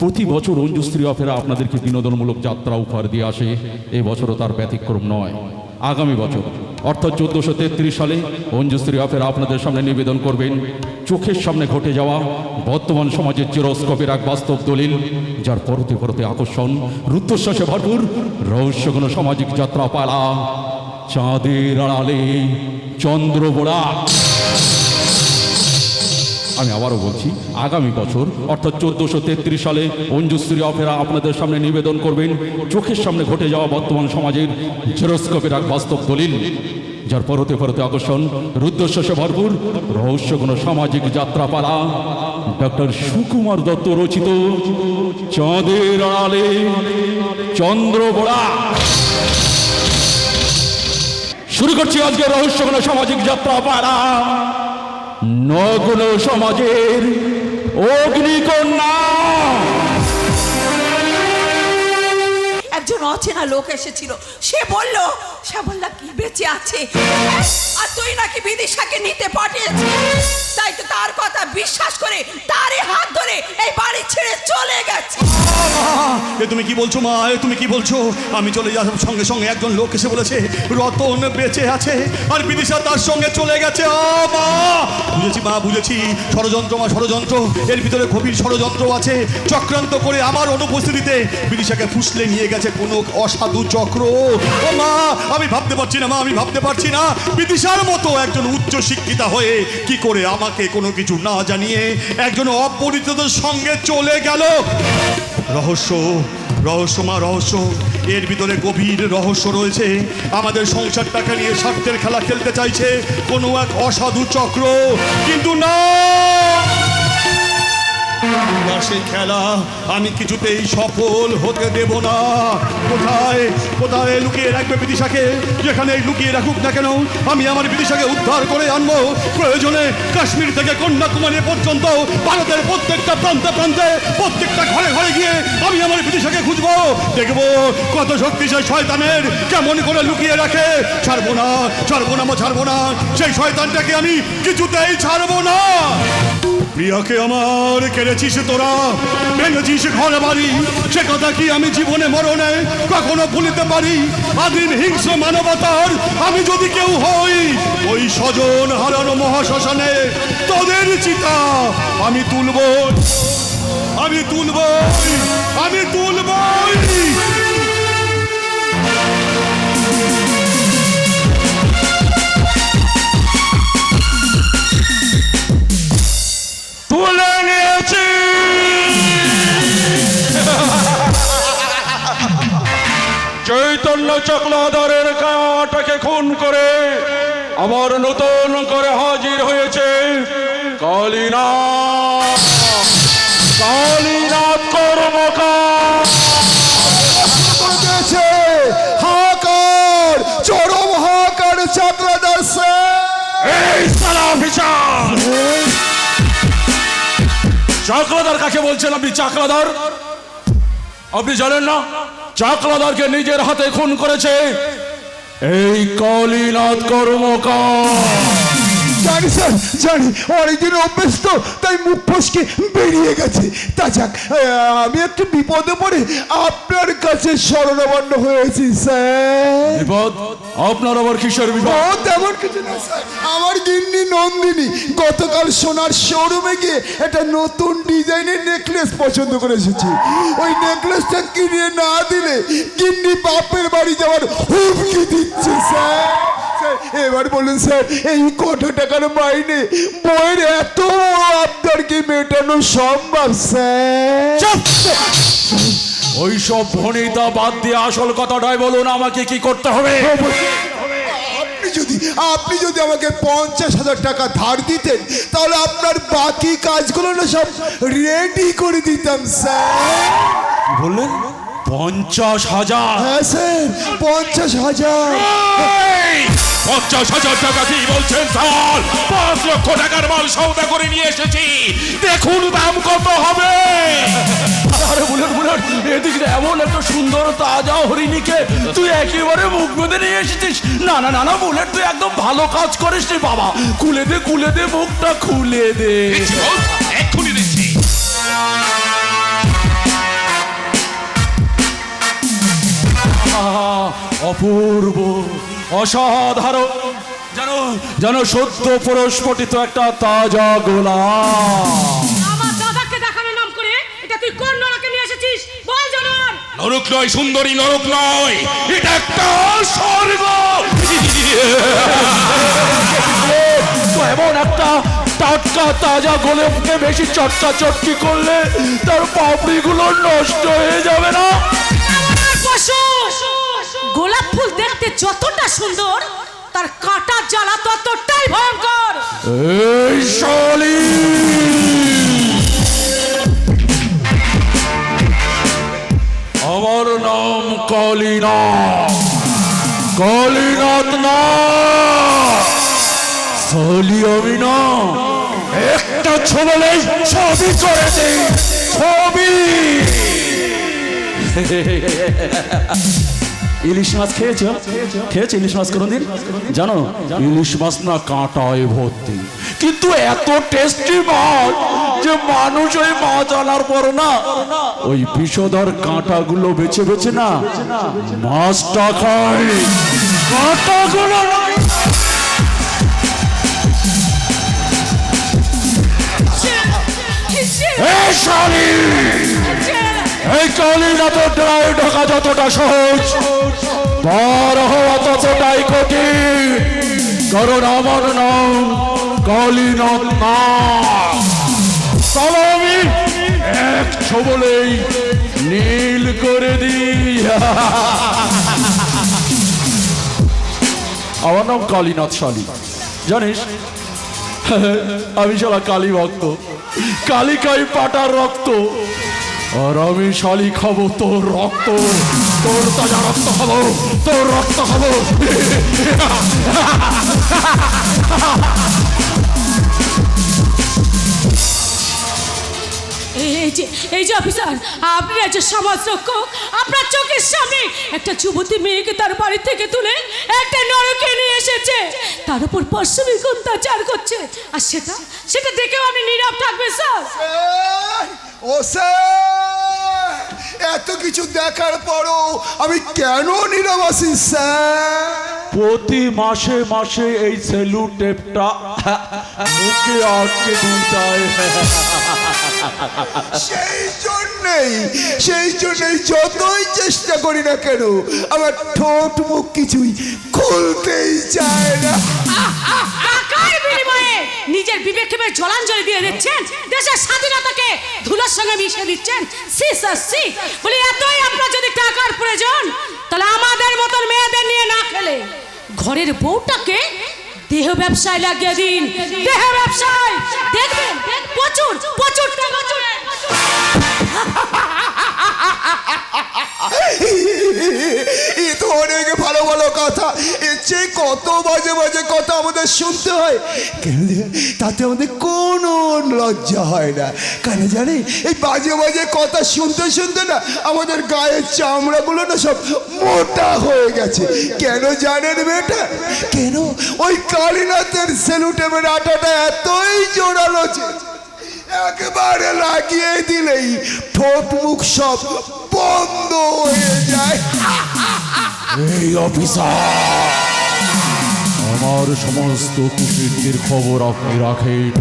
প্রতি বছর অঞ্জু স্ত্রী অপেরা আপনাদেরকে বিনোদনমূলক যাত্রা উপহার দিয়ে আসে। এবছরও তার ব্যতিক্রম নয়। আগামী বছর অর্থাৎ 1433 সালে অঞ্জু স্ত্রী অপেরা আপনাদের সামনে নিবেদন করবেন চোখের সামনে ঘটে যাওয়া বর্তমান সমাজের চিরস্কোপের এক বাস্তব দলিল, যার পরতে পরতে আকর্ষণ, রুদ্ধশ্বাসে ভরপুর রহস্যঘন সামাজিক যাত্রা পালা চাঁদের আড়ালে চন্দ্রবোড়া। আমি আবারও বলছি, আগামী বছর অর্থাৎ 1433 সালে অঞ্জু স্ত্রী অপেরা আপনাদের সামনে নিবেদন করবেন চোখের সামনে ঘটে যাওয়া বর্তমান সমাজের জিরোস্কোপের এক বাস্তব দলিল, যার পরতে পরতে আকর্ষণ, রুদ্ধশ্বাসে ভরপুর রহস্যঘন সামাজিক যাত্রাপালা ডক্টর সুকুমার দত্ত রচিত চাঁদের আড়ালে চন্দ্রবোড়া। শুরু করছি আজকের রহস্যঘন সামাজিক যাত্রাপালা। নগ্ন সমাজের অগ্নিকন্যা। একজন অচেনা লোক এসেছিল, সে বলল শ্যামলা কি বেঁচে আছে, আর তুই নাকি বিদিশাকে নিতে পাঠিয়েছিস। তাই তো তার কথা বিশ্বাস করে তারই হাত ধরে এই বাড়ি ছেড়ে চলে গেছে। এ তুমি কি বলছো মা? এ তুমি কি বলছো? আমি চলে যাওয়ার সঙ্গে সঙ্গে একজন লোক এসে বলেছে রতন বেঁচে আছে আর বিদিশা তার সঙ্গে চলে গেছে। মা বুঝেছি, মা বুঝেছি, ষড়যন্ত্র মা, ষড়যন্ত্র। এর ভিতরে গভীর ষড়যন্ত্র আছে। চক্রান্ত করে আমার অনুপস্থিতিতে বিদিশাকে ফুসলে নিয়ে গেছে কোনো অসাধু চক্র। ও মা, আমি ভাবতে পারছি না মা, আমি ভাবতে পারছি না বিদিশার মতো একজন উচ্চ শিক্ষিতা হয়ে কি করে আমাকে কোনো কিছু না জানিয়ে একজন অপরিচিতদের সঙ্গে চলে গেল। রহস্য, রহস্য মা, রহস্য। এর ভিতরে গভীর রহস্য রয়েছে। আমাদের সংসারটাকে নিয়ে স্বার্থের খেলা খেলতে চাইছে কোনো এক অসাধু চক্র, কিন্তু না, সেই খেলা আমি কিছুতেই সফল হতে দেব না। কোথায় কোথায় লুকিয়ে রাখবে বিদিশাকে? যেখানে লুকিয়ে রাখুক না কেন, আমি আমার বিদিশাকে উদ্ধার করে আনবো। প্রয়োজনে কাশ্মীর থেকে কন্যাকুমারী পর্যন্ত ভারতের প্রত্যেকটা প্রান্তে প্রান্তে প্রত্যেকটা ঘরে ঘরে গিয়ে আমি আমার বিদিশাকে খুঁজবো। দেখবো কত শক্তিশালী শয়তানের কেমন করে লুকিয়ে রাখে। ছাড়বো না, ছাড়বো না, ছাড়বো না। সেই শয়তানটাকে আমি কিছুতেই ছাড়বো না। প্রিয়াকে আমার কেড়েছিস তোরা, ভেঙেছিস ঘর বাড়ি, সে কথা কি আমি জীবনে মরণে কখনো ভুলিতে পারি? আদিম হিংস্র মানবতার আমি যদি কেউ হই, ওই স্বজন হারানো মহাশ্মশানে তোদের চিতা আমি তুলব, আমি তুলব, আমি তুলব। তুলে নিয়েছি চৈতন্য চক্রধরের কাটাকে খুন করে আবার নতুন করে হাজির হয়েছে কালীনাথ, কালীনাথ কর্মকার। হাকার, চরম হাকার চক্রধর স্যার। এই সালা অফিসার, চাকলাদার কাকে বলছেন আপনি? চাকলাদার আপনি জানেন না? চাকলাদারকে নিজের হাতে খুন করেছে এই কালীনাথ কর্মকার। জানি স্যার, জানি, অনেকদিন অভ্যেস তো, তাই মুখ ফসকে বেরিয়ে গেছে। তা যাক, আমি একটু বিপদে পড়ে আপনার কাছে শরণাপন্ন হয়েছি স্যার। বিপদ? আপনার আবার কিসের বিপদ? ও তেমন কিছু না স্যার, আমার গিন্নি নন্দিনী গতকাল সোনার শোরুমে গিয়ে একটা নতুন ডিজাইনের নেকলেস পছন্দ করে এসেছি। ওই নেকলেসটা কিনে না দিলে গিন্নি বাপের বাড়ি যাওয়ার হুমকি দিচ্ছে স্যার। এবার বলুন স্যার, এই কত টাকার মাইনে বইয়ের এত আবদার কি মেটানো সম্ভব স্যার? ওই সব ভনিতা বাদ দিয়ে আসল কথাটাই বলুন, আমাকে কি করতে হবে? আপনি যদি আমাকে 50,000 টাকা ধার দিতেন, তাহলে আপনার বাকি কাজগুলো না সব রেডি করে দিতাম স্যার। বললেন 50,000? হ্যাঁ স্যার, 50,000। 50,000 টাকা কি বলছেন স্যার? 5 লক্ষ টাকার মাল সওদা করে নিয়ে এসেছি, দেখুন দাম কত হবে। আরে বুলেট, বুলেট, এদিকে এমন একটা সুন্দর তাজা হরিণীকে তুই একেবারে মুখ বেঁধে নিয়ে এসেছিস। না না না না বুলেট, তুই একদম ভালো কাজ করিস নি বাবা। খুলে দে, খুলে দে, মুখটা খুলে দে। এক্ষুনি দিচ্ছি। অপূর্ব, অসাধারণ, যেন যেন সদ্য প্রস্ফুটিত একটা তাজা গোলাপ। আমার দাদাকে দেখানোর নাম করে এটা তুই কোন নরকে নিয়ে এসেছিস বল জানোয়ার। নরক নয় সুন্দরী, নরক নয়, এটা একটা স্বর্গ। তো এমন একটা টাটকা তাজা গোলাপকে বেশি চটকা চটকি করলে তার পাপড়িগুলো নষ্ট হয়ে যাবে না? পশু গোলাপ ফুল দেখতে যতটা সুন্দর তার কাঁটা জ্বালা ততটাই ভয়ঙ্কর। এই শালি, আমার নাম কালীনাথ, কালীনাথ না শালি আমি না। একটা ছবলেই ছবি করে দেই, ছবি। ইলিশ মাছ খেয়েছো? খেয়েছো ইলিশ মাছ কোনোদিন? জানো ইলিশ মাছ না কাঁটায় ভর্তি, কিন্তু এত টেস্টি মাছ যে মানুষ ওই মাছ আনার পর না ওই বিষধর কাঁটাগুলো বেছে বেছে না মাছটা খায়, কাঁটাগুলো নয়। এই শালি, এই কালীনাথের ড্রাই ঢোকা যতটা সহজ, পার হওয়া ততটাই কঠিন। কারণ আমার নাম কালীনাথ না। চলো আমি এক ছবলেই নীল করে দিই। আমার নাম কালীনাথ শালি, জানিস আমি শালা কালী ভক্ত, কালী খাই পাটার রক্ত, আর আমি শালি খাবো তোর রক্ত, তোর তাজা রক্ত খাবো, তোর রক্ত খাবো। এই যে অফিসার, আপনি একজন সমাজ রক্ষক, আপনার চোখের সামনে একটা যুবতী মেয়েকে তার বাড়ি থেকে তুলে একটা নরকে নিয়ে এসেছে, তার উপর পাশবিক অত্যাচার করছে, আর সেটা দেখেও আপনি নীরব থাকবেন স্যার? ও স্যার, এত কিছু দেখার পরও আমি কেন নীরব আছি স্যার? প্রতি মাসে মাসে এই সেলুট টেপটা মুখে আটকে দিতে, সেই জন্যই যতই চেষ্টা করি না কেন আমার ঠোঁট মুখ কিছুই খুলতেই চায় না। টাকার বিনিময়ে নিজের বিবেককে জলাঞ্জলি দিয়ে দিচ্ছেন, দেশের স্বাধীনতাকে ধুলোর সঙ্গে মিশিয়ে দিচ্ছেন। সি স্যার সি, বলি এতই আপনার যদি টাকার প্রয়োজন তাহলে আমাদের মতন মেয়েদের নিয়ে না খেলে ঘরের বউটাকে দেহ ব্যবসায় লাগিয়ে দিন, দেহ ব্যবসায়, দেখবেন প্রচুর প্রচুর টাকা চলে। এ তো অনেক ভালো ভালো কথা, এর চেয়ে কত বাজে বাজে কথা আমাদের শুনতে হয়, কেন তাতে আমাদের কোনো লজ্জা হয় না। কেন জানি এই বাজে বাজে কথা শুনতে শুনতে না আমাদের গায়ের চামড়াগুলো না সব মোটা হয়ে গেছে। কেন জানেন বেটা? কেন ওই কালীনাথের সেলুটেমের আটাটা এতই জোরালো একবারে লাগিয়ে দিলেই ঠোঁট মুখ সব বন্ধ হয়ে যায়। এই অফিসার, আমার সমস্ত কুকুরদের খবর আপনি রাখেন,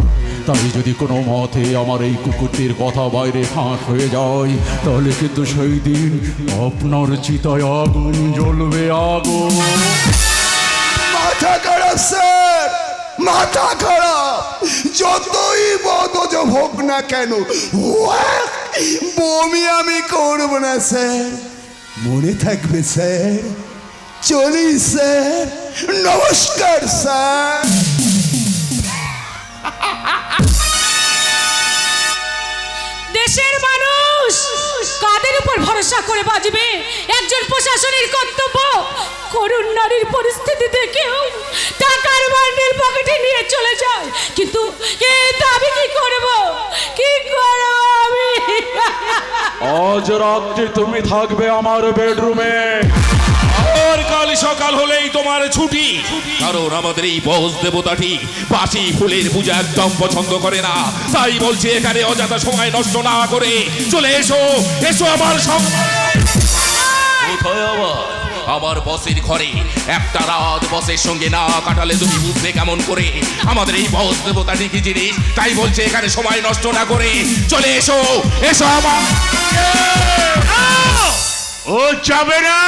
তাই যদি কোনো মতে আমার এই কুকুরদের কথা বাইরে ফাঁস হয়ে যায় তাহলে কিন্তু সেই দিন আপনার চিতায় আগুন জ্বলবে, আগুন। মাথা খারাপ স্যার, মাথা খারাপ। যতই বদজ হোক না কেন বমি আমি করব না স্যার, মনে থাকবে স্যার। চলি স্যার, নমস্কার স্যার। দেশের মানুষ কাদের উপর ভরসা করে বাঁচবে? একজন প্রশাসনের কর্তব্য করুণ নারীর পরিস্থিতি দেখেও টাকার বান্ডিল পকেটে নিয়ে চলে যায়, কিন্তু আমি কি করব, কি করব আমি? আজ রাত্রে তুমি থাকবে আমার বেডরুমে, আর কাল সকাল হলেই তোমার ছুটি। কারণ আমাদের এই বস দেবতাটি বাসি ফুলের পূজা একদম পছন্দ করে না, তাই বলছে এখানে অযথা সময় নষ্ট না করে চলে এসো, এসো আমার সঙ্গে। কোথায় আবার আমার বসের ঘরে একটা রাত বসের সঙ্গে না কাটালে তুমি বুঝবে কেমন করে আমাদের এই বস দেবতাটি কি জিনিস। তাই বলছে এখানে সময় নষ্ট না করে চলে এসো, এসো আমার। ও যাবে না,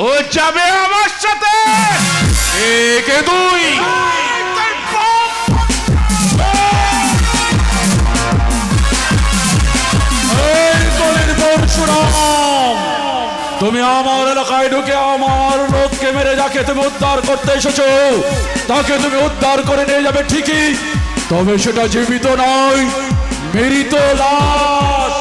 ও যাবে আমার সাথে। একে তুই তুমি আমার এলাকায় ঢুকে আমার লোককে মেরে যাকে তুমি উদ্ধার করতে এসেছো তাকে তুমি উদ্ধার করে নিয়ে যাবে ঠিকই, তবে সেটা জীবিত নয়, মৃত লাশ।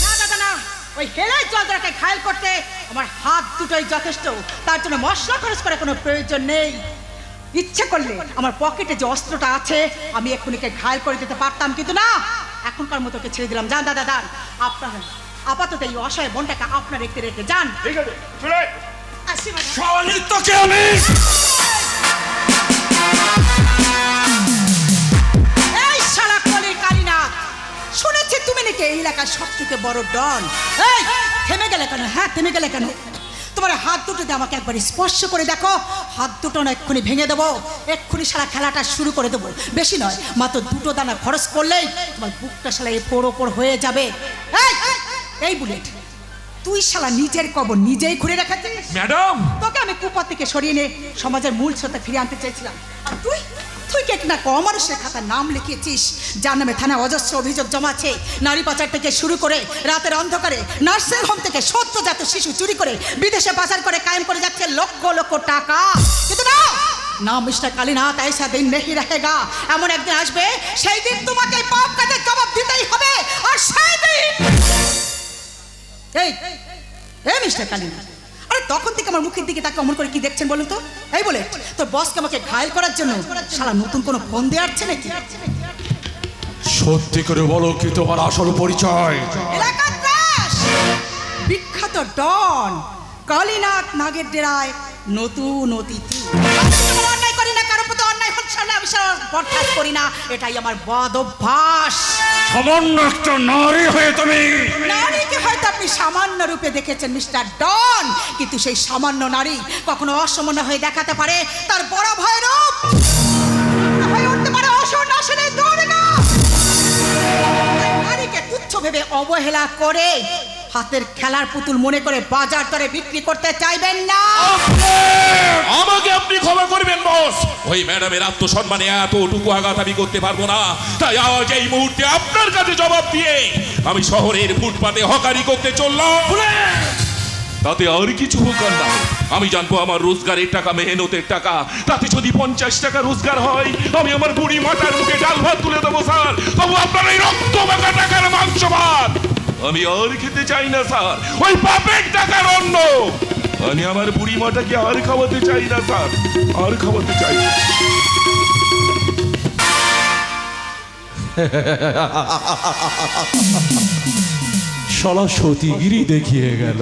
না দাদা না, ওই হেলাই জলদাকে ঘায়ল করতে আমার হাত দুটোই যথেষ্ট। তার জন্য মশলা খরচ করে কোনো প্রয়োজন নেই। ইচ্ছে করলে আমার পকেটে যে অস্ত্রটা আছে আমি এক্ষুনিকে ঘায়ল করে দিতে পারতাম, কিন্তু না, এখনকার মতো ওকে ছেড়ে দিলাম। যান দাদা যান, আপনার আপাতত এই অসহায় বোনটাকে আপনার রেখে রেখে যান। ঠিক আছে, চলে আসি বাবা। সনিত্যকে আমি এই শালা কলির কালীনাথ, শুনেছি তুমি নাকি এই এলাকার সব থেকে বড় ডন। এই থেমে গেলে কেন? হ্যাঁ থেমে গেলে কেন? তোমার হাত দুটো দিয়ে আমাকে একবার স্পর্শ করে দেখো, হাত দুটো না এক্ষুনি ভেঙে দেবো, এক্ষুনি সারা খেলাটা শুরু করে দেবো। বেশি নয়, মাত্র দুটো দানা খরচ করলেই তোমার বুকটা শালা এপর ওপর হয়ে যাবে। এই বুলেট, তুই শালা নিজের কবর নিজেই ঘুরে রেখেছিস। ম্যাডাম, তোকে আমি কুপা থেকে সরিয়ে নিয়ে সমাজের মূল স্রোতে ফিরে আনতে চেয়েছিলাম, আর তুই কে না অমানুষের খাতার নাম লিখিয়েছিস, যার নামে থানায় অজস্র অভিযোগ জমা আছে। নারী পাচার থেকে শুরু করে রাতের অন্ধকারে নার্সিং হোম থেকে সদ্যজাত শিশু চুরি করে বিদেশে পাচার করে কায়েম করে যাচ্ছে লক্ষ লক্ষ টাকা। কিন্তু না না মিস্টার কালীনাথ, ऐसा दिन नहीं रहेगा। এমন একদিন আসবে, সেই দিন তোমাকে পাপ কাজের জবাব দিতেই হবে। আর সেই দিন এই মিস্টার কালীনাথ, আরে তখন থেকে আমার মুখের দিকে তাকে অমন করে কি দেখছেন বলুন তো? এই বলে তোর বসকে আমাকে ঘায়ল করার জন্য শালা নতুন কোনো ফোন দিয়ে আসছে নাকি? সত্যি করে বলো কি তোমার আসল পরিচয়? এলাকার ত্রাস, বিখ্যাত ডন কালীনাথ নাগের ডেরায় নতুন অতিথি। আমি অন্যায় করি না, কারো প্রতি অন্যায় হচ্ছে না, আমি বরখাস্ত করি না, এটাই আমার বদ অভ্যাস। সামান্য একটা নারী হয়ে তুমি নারীকে হয়তো আপনি সামান্য রূপে দেখেছেন মিস্টার ডন, কিন্তু সেই সামান্য নারী কখনো অসামান্য হয়ে দেখাতে পারে তার বড় ভয় রূপ, হয়ে উঠতে পারে অসুর নাশনের দুর্গা। নারীকে তুচ্ছ ভেবে অবহেলা করে হাতের খেলার পুতুল মনে করে বাজার দরে বিক্রি করতে চাইবেন না। আমাকে আপনি ক্ষমা করবেন বস, ওই ম্যাডামের আত্মসম্মানে এতটুকু আঘাত আমি করতে পারবো না। তাই আজ এই মুহূর্তে আপনার কাছে জবাব দিয়ে আমি শহরের ফুটপাতে হকারি করতে চললাম। তাতে আর কিছু হোক আর না, আমি জানবো আমার রোজগারের টাকা মেহনতের টাকা, তাতে যদি 50 টাকা রোজগার হয় আমি আমার বুড়ি মাটার মুখে ডাল ভাত তুলে দেবো স্যার। তবু আপনার এই রক্ত মাখা টাকার মাংস ভাত আমি আর খেতে চাই না স্যার, ওই পাপের টাকার অন্ন আমি আমার বুড়ি মাটাকে আর খাওয়াতে চাই না স্যার, আর খাওয়াতে চাই না। শালা সতীগিরি দেখিয়ে গেল,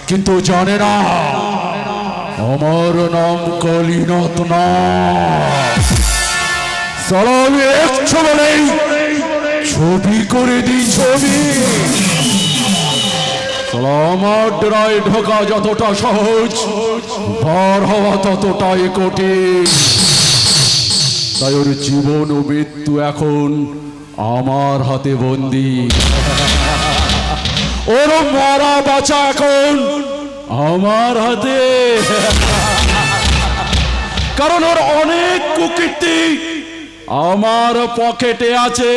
কিন্তু জানে না আমার নাম কালীনাথ না। শালা আমি একশো বলেই ছবি করে দিই ছবি। শালা আমার ডেরায় ঢোকা যতটা সহজ, বার হওয়া ততটাই কঠিন। তাই ওর জীবন ও মৃত্যু এখন আমার হাতে বন্দি। ওর মারা বাঁচা এখন আমার হাতে, কারণ ওর অনেক কুকীর্তি আমার পকেটে আছে।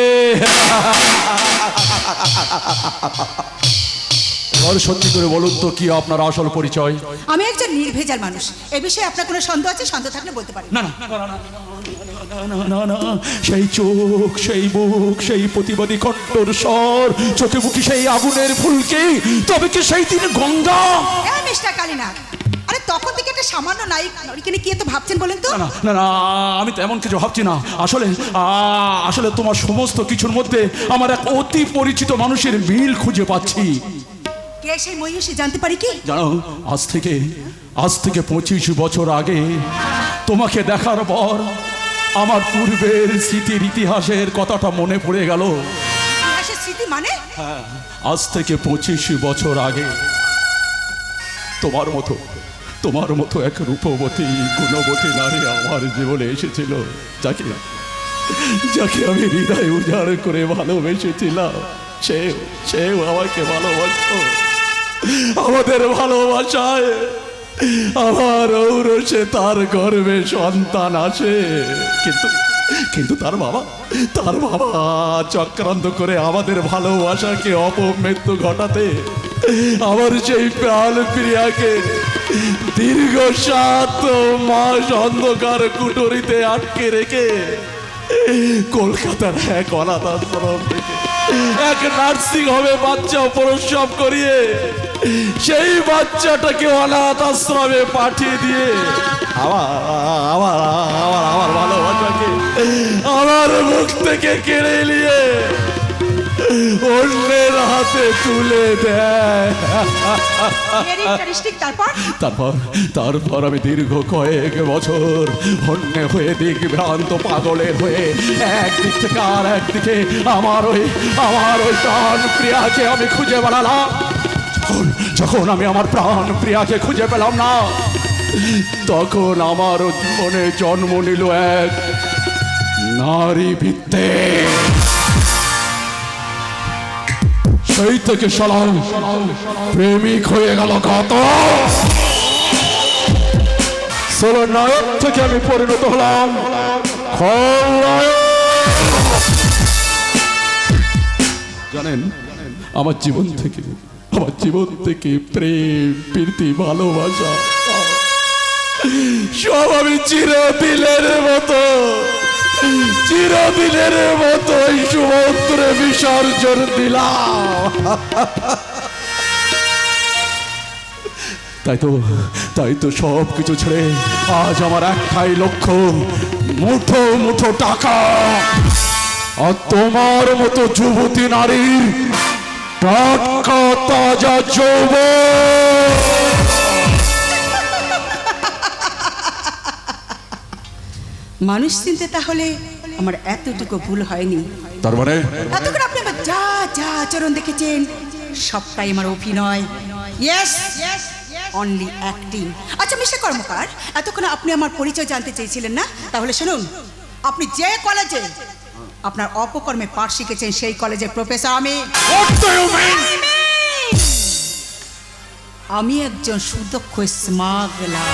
এবার সত্যি করে বলুন তো কি আপনার আসল পরিচয়? আমি একজন নির্ভেজাল মানুষ, এ বিষয়ে আপনার কোনো সন্দেহ আছে? সন্দেহ থাকলে বলতে পারেন। না না না না, সেই চোখ, সেই মুখ, সেই প্রতিবাদী কণ্ঠর স্বর, চোখে মুখে সেই আগুনের ফুলকি, তবে কি সেই দিন গঙ্গা? এই মিস্টার কালীনাথ, আরে তখন থেকে একটা সামান্য নারীকে নিয়ে কি এত ভাবছেন বলেন তো? না না না, আমি তো এমন কিছু ভাবছি না। আসলে তোমার সমস্ত কিছুর মধ্যে আমার এক অতি পরিচিত মানুষের মিল খুঁজে পাচ্ছি। কে সেই মহিষী জানতে পারি কি? জানো, আজ থেকে 25 বছর আগে তোমাকে দেখার পর আমার পূর্বের স্মৃতির ইতিহাসের কথাটা মনে পড়ে গেল। ইতিহাসের স্মৃতি মানে? আজ থেকে 25 বছর আগে তোমার মতো এক রূপবতী গুণবতী নারী আমার জীবনে এসেছিল, যাকে আমি হৃদয় উজাড় করে ভালোবেসেছিলাম। সেও আমাকে ভালোবাসত। আমাদের ভালোবাসায় আমার ঔরসে তার গর্ভে সন্তান আসে, কিন্তু তার বাবা চক্রান্ত করে আমাদের ভালোবাসাকে অপমৃত্যু ঘটাতে আমার সেই প্রাণ প্রিয়াকে দীর্ঘ 7 মাস অন্ধকার কুঠুরিতে আটকে রেখে কলকাতার এক অনাথ আশ্রম থেকে এক নার্সিং হোমে বাচ্চা প্রসব করিয়ে সেই বাচ্চাটাকে অনাথ আশ্রমে পাঠিয়ে দিয়ে আমার ভালোবাসাকে আমার মুখ থেকে কেড়ে নিয়ে অন্যের হাতে তুলে দেয়। তারপর আমি দীর্ঘ কয়েক বছর হন্যে হয়ে দিগ্ভ্রান্ত পাগলের হয়ে একদিক থেকে আর একদিকে আমার ওই প্রাণ প্রিয়াকে আমি খুঁজে বেড়ালাম। যখন আমি আমার প্রাণ প্রিয়াকে খুঁজে পেলাম না, তখন আমার মনে জন্ম নিল এক নারী ভিত্তে। সেই থেকে সালাম প্রেমিক হয়ে গেল কত সোলো নায়ক থেকে আমি পরিণত হলাম খলনায়ক। জানেন, আমার জীবন থেকে প্রেম প্রীতি ভালোবাসা সব আমি চিরদিনের মতো এই সমুদ্রে বিসর্জন দিলাম। তাই তো সব কিছু ছেড়ে আজ আমার একটাই লক্ষ্য, মুঠো মুঠো টাকা আর তোমার মতো যুবতী নারীর টাটকা তাজা যৌবন। মানুষ চিনতে তাহলে আমার এতটুকু ভুল হয়নি। তার মানে এতক্ষণ আপনি আমার যা আচরণ দেখেছেন সবটাই আমার অভিনয়। Yes, only acting. আচ্ছা মিস্টার কর্মকার, এতক্ষণ আপনি আমার পরিচয় জানতে চেয়েছিলেন না? তাহলে শুনুন, আপনি যে কলেজে আপনার অপকর্মে পাঠ শিখেছেন সেই কলেজের প্রফেসর আমি একজন সুদক্ষ স্মাগলার।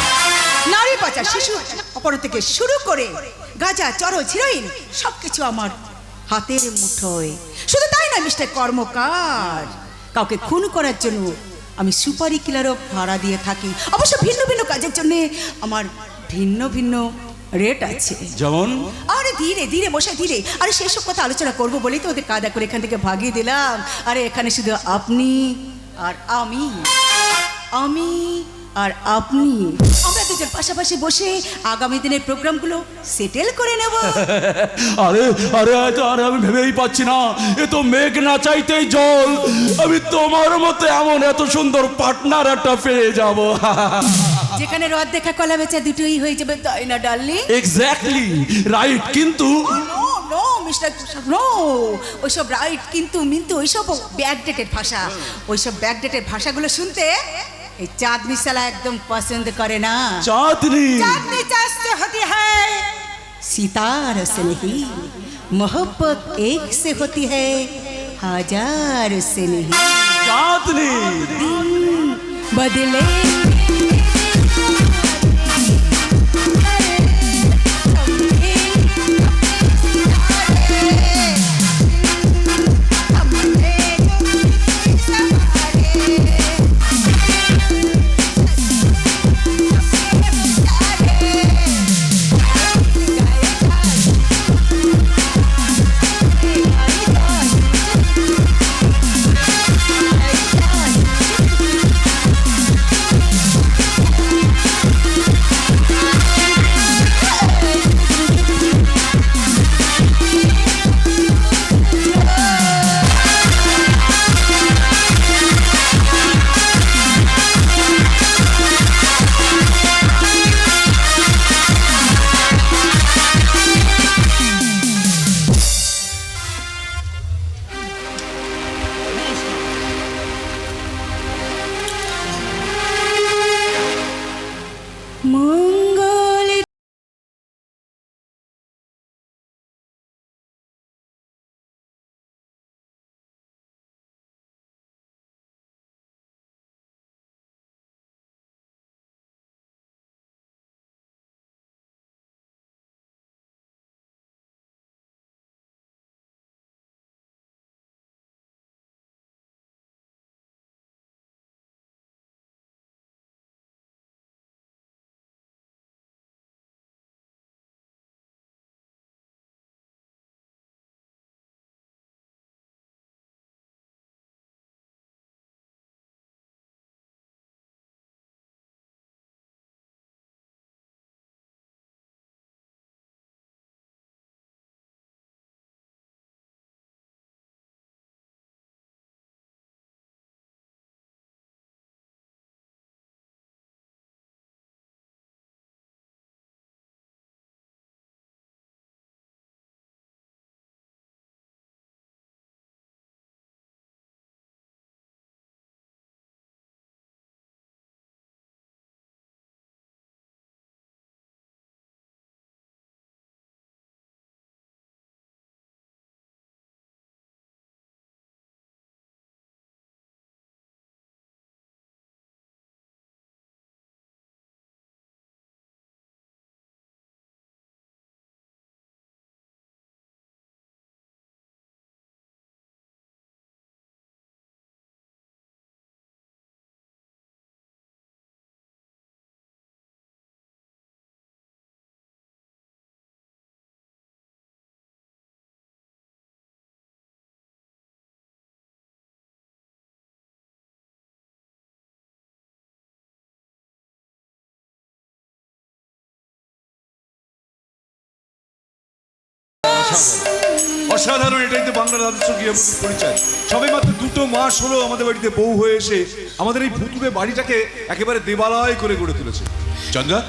নারী পাচার, শিশু অপহরণ থেকে শুরু করে গাঁজা, চরস, হিরোইন সবকিছু আমার হাতের মুঠোয়। শুধু তাই না মিস্টার কর্মকার, কাউকে খুন করার জন্য আমি সুপারি কিলারও ভাড়া দিয়ে থাকি। অবশ্য ভিন্ন ভিন্ন কাজের জন্য আমার ভিন্ন ভিন্ন রেট আছে। যেমন? আরে ধীরে বসে ধীরে, আরে সেসব কথা আলোচনা করবো বলেই তো ওদের কাদা করে এখান থেকে ভাগিয়ে দিলাম। আরে এখানে শুধু আপনি আর আমি আর আপনি, আমরা দুজন পাশাপাশি বসে আগামী দিনের প্রোগ্রামগুলো সেটেল করে নেব। আরে আমি ভেবেই পাচ্ছি না, এ তো মেঘ না চাইতেই জল। আমি তোমার মতো এমন এত সুন্দর পার্টনার একটা পেয়ে যাব, যেখানে রদ দেখা কলা বেচা দুটোই হয়ে যাবে, তাই না ডার্লিং? Exactly right. কিন্তু নো মিস্টার, নো, ওইসব রাইট কিন্তু মিন্তু ওইসব ব্যাকডেটেড ভাষা। ওইসব ব্যাকডেটেড ভাষাগুলো শুনতে এই চাঁদনি সালা একদম পছন্দ করে না। চাঁদনি चाहते होती है सितार से नहीं, मोहब्बत एक से होती है हजार से नहीं। চাঁদনি बदले অসাধারণ, এটাই তো বাংলার রাজস্ব গৃহবধূর পরিচয়। সবে মাত্র 2 মাস হলো আমাদের বাড়িতে বউ হয়ে এসে আমাদের এই ভুতুরে বাড়িটাকে একেবারে দেবালয় করে গড়ে তুলেছে। চন্দ্রা,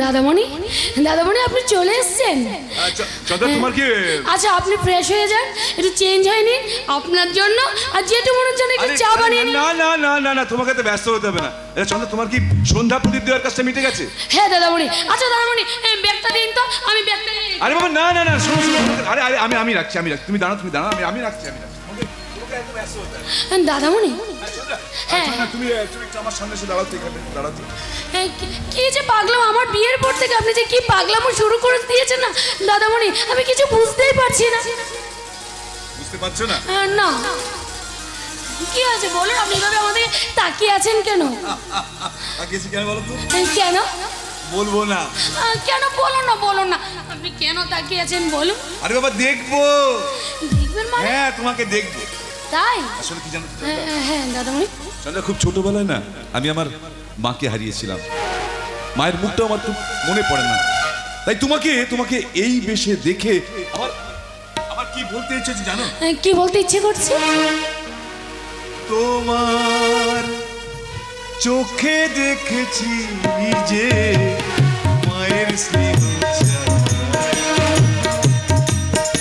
দাদামণি, দাদামণি আপনি চলে এসেছেন। চন্দ্রা তোমার কি? আচ্ছা আপনি ফ্রেশ হয়ে যান, একটু চেঞ্জ হয়নি আপনার জন্য আর জেঠুমনির জন্য একটু চা বানিয়ে নিন। না না না না না, তোমাকে তো ব্যস্ত হতে হবে না। চন্দ্রা, তোমার কি সন্ধ্যা প্রদীপ দেওয়ার কাজটা মিটে গেছে? হ্যাঁ দাদামণি। আচ্ছা দাদামণি ব্যাগটা দিন তো, আমি ব্যাগটা নিয়ে নিই। আরে বাবা, না না না, শোনো শোনো, আরে আরে আমি রাখছি, তুমি দাঁড়াও, আমি রাখছি। তোমাকে এত ব্যস্ত হতে হবে না। দাদামণি হ্যাঁ চন্দ্রা, তুমি একটু আমার সামনে এসে দাঁড়াও তো, এখানে দাঁড়াও তো। কি যে পাগলাম, আমার বিয়ের পর থেকে আপনি যে কি পাগলামো শুরু করে দিয়েছেন না দাদামণি, আমি কিছু বুঝতেই পারছি না। বুঝতে পারছো না? না কি আছে বলুন, আপনি এভাবে আমাদের তাকিয়ে আছেন কেন? তাকিয়েছি কেন বলো তো? কেন বলবো না। কেন বলুন না আপনি কেন তাকিয়ে আছেন বলুন। আরে বাবা, দেখবো। দেখবেন মানে? হ্যাঁ, তোমাকে দেখবো। তাই? আসলে কি জানো তো, হ্যাঁ দাদামণি। চন্দ্রা, খুব ছোটবেলায় না আমি আমার মাকে হারিয়েছিলাম। মায়ের মুখটাও আমার খুব মনে পড়ে না। তাই তোমাকে এই বেশে দেখে আমার কি বলতে ইচ্ছে হচ্ছে জানো? কি বলতে ইচ্ছে করছে? তোমার চোখে দেখেছি যে মায়ের স্নেহ ছায়া।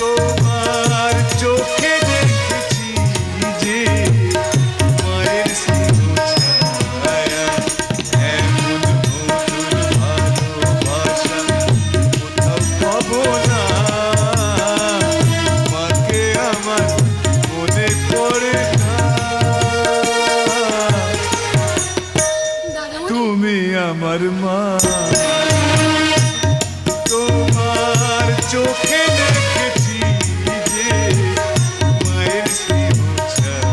তোমার চোখে দেখেছি যে মায়ের স্নেহ ছায়া। এমন মধুর ভালোবাসা কোথাও পাবো না। মাকে আমার মনে পড়ে না। দাদামণি তুমি আমার মা, তোমার চোখে দেখেছি যে মায়ের স্নেহ ছায়া।